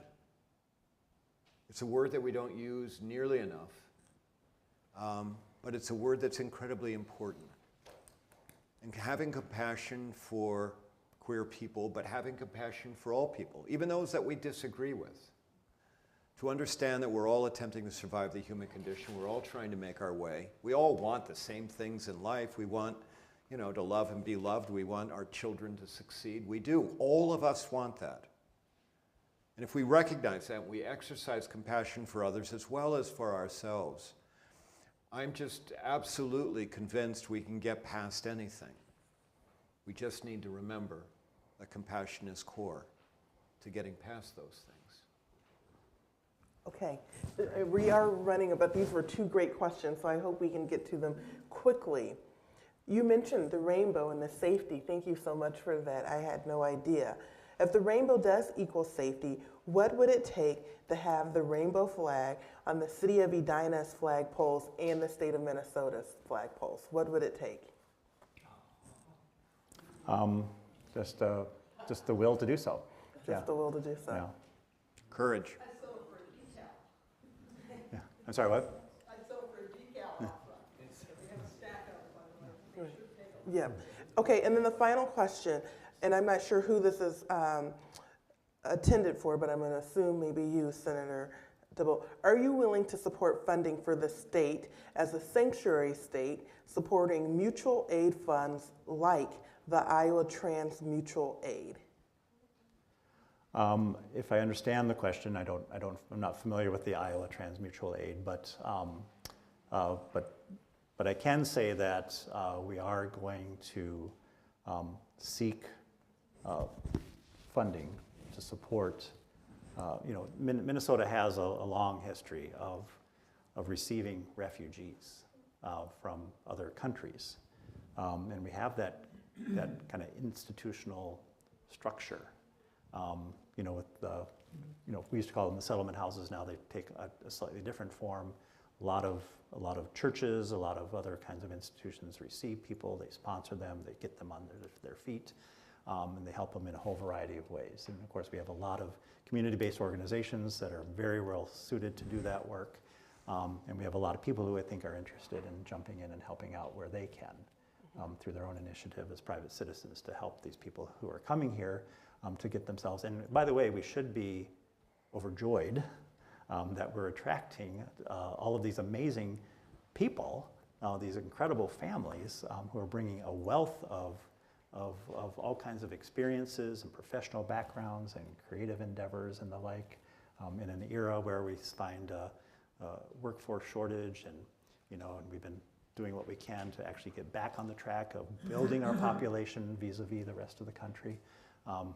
Speaker 4: It's a word that we don't use nearly enough, but it's a word that's incredibly important. And having compassion for queer people, but having compassion for all people, even those that we disagree with. To understand that we're all attempting to survive the human condition. We're all trying to make our way. We all want the same things in life. We want, to love and be loved. We want our children to succeed. We do. All of us want that. And if we recognize that, we exercise compassion for others as well as for ourselves. I'm just absolutely convinced we can get past anything. We just need to remember that compassion is core to getting past those things.
Speaker 1: Okay, we are running, but these were two great questions, so I hope we can get to them quickly. You mentioned the rainbow and the safety. Thank you so much for that. I had no idea. If the rainbow does equal safety, what would it take to have the rainbow flag on the city of Edina's flagpoles and the state of Minnesota's flagpoles? What would it take?
Speaker 3: Just a just the will to do so.
Speaker 1: Just the will to do so.
Speaker 3: Yeah.
Speaker 4: Courage.
Speaker 3: Yeah. I'm sorry, what?
Speaker 1: Yeah. Okay, and then the final question, and I'm not sure who this is attended for, but I'm going to assume maybe you, Senator Dibble. Are you willing to support funding for the state as a sanctuary state, supporting mutual aid funds like the Iowa Trans Mutual Aid?
Speaker 3: If I understand the question, I'm not familiar with the Iowa Trans Mutual Aid, but I can say that we are going to seek funding to support. Minnesota has a long history of receiving refugees from other countries, and we have that kind of institutional structure. With the, we used to call them the settlement houses. Now they take a slightly different form. A lot of churches, a lot of other kinds of institutions receive people. They sponsor them. They get them on their feet, and they help them in a whole variety of ways. And of course, we have a lot of community-based organizations that are very well suited to do that work. And we have a lot of people who I think are interested in jumping in and helping out where they can through their own initiative as private citizens to help these people who are coming here to get themselves. And by the way, we should be overjoyed that we're attracting all of these amazing people, these incredible families who are bringing a wealth of all kinds of experiences and professional backgrounds and creative endeavors and the like, in an era where we find a workforce shortage, and and we've been doing what we can to actually get back on the track of building our population vis-a-vis the rest of the country.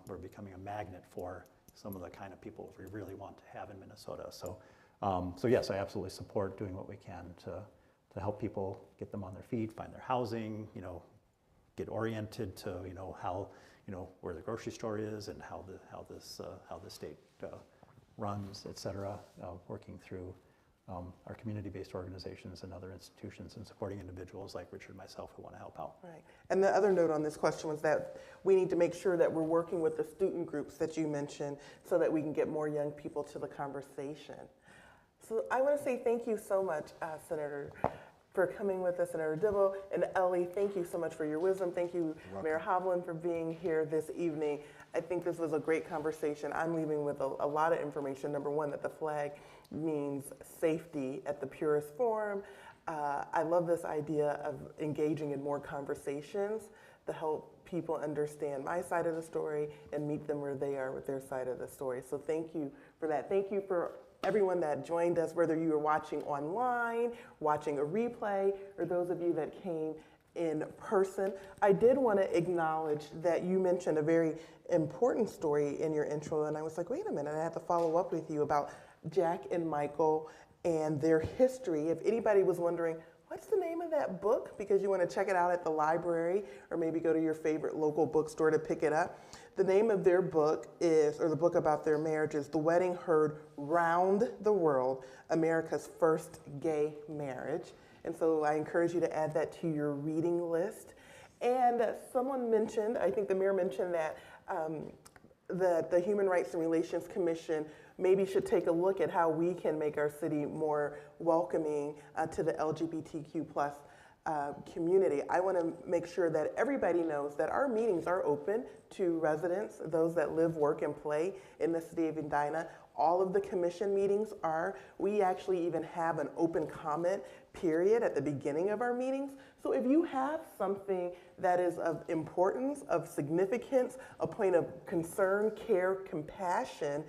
Speaker 3: We're becoming a magnet for some of the kind of people we really want to have in Minnesota. So yes, I absolutely support doing what we can to help people, get them on their feet, find their housing, get oriented to how where the grocery store is and how the state runs, et cetera. Working through our community-based organizations and other institutions and supporting individuals like Richard and myself who want to help out.
Speaker 1: Right. And the other note on this question was that we need to make sure that we're working with the student groups that you mentioned so that we can get more young people to the conversation. So I want to say thank you so much, Senator, for coming with us, Senator Dibble, and Ellie, thank you so much for your wisdom. Thank you, Mayor Hovland, for being here this evening. I think this was a great conversation. I'm leaving with a lot of information. Number one, that the flag means safety at the purest form. I love this idea of engaging in more conversations to help people understand my side of the story and meet them where they are with their side of the story. So thank you for that. Thank you for everyone that joined us, whether you were watching online, watching a replay, or those of you that came in person. I did want to acknowledge that you mentioned a very important story in your intro, and I was like, wait a minute, I have to follow up with you about Jack and Michael and their history. If anybody was wondering, what's the name of that book? Because you want to check it out at the library or maybe go to your favorite local bookstore to pick it up. The name of their book is, or the book about their marriage is The Wedding Heard Round the World, America's First Gay Marriage. And so I encourage you to add that to your reading list. And someone mentioned, I think the mayor mentioned that the Human Rights and Relations Commission maybe should take a look at how we can make our city more welcoming to the LGBTQ+ community. I want to make sure that everybody knows that our meetings are open to residents, those that live, work, and play in the city of Edina. All of the commission meetings are. We actually even have an open comment period at the beginning of our meetings. So if you have something that is of importance, of significance, a point of concern, care, compassion,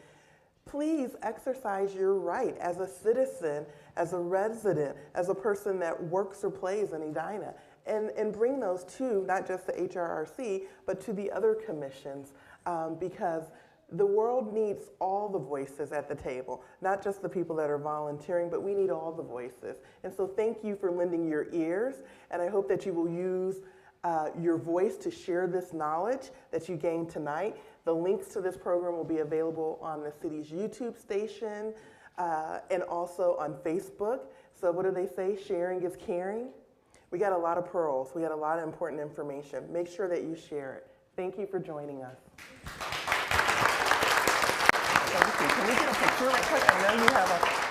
Speaker 1: please exercise your right as a citizen, as a resident, as a person that works or plays in Edina, and bring those to not just the HRRC, but to the other commissions, because the world needs all the voices at the table, not just the people that are volunteering, but we need all the voices. And so thank you for lending your ears, and I hope that you will use your voice to share this knowledge that you gained tonight. The links to this program will be available on the city's YouTube station and also on Facebook. So what do they say? Sharing is caring. We got a lot of pearls. We got a lot of important information. Make sure that you share it. Thank you for joining us. Thank you. Can we get a picture real quick? I know you have a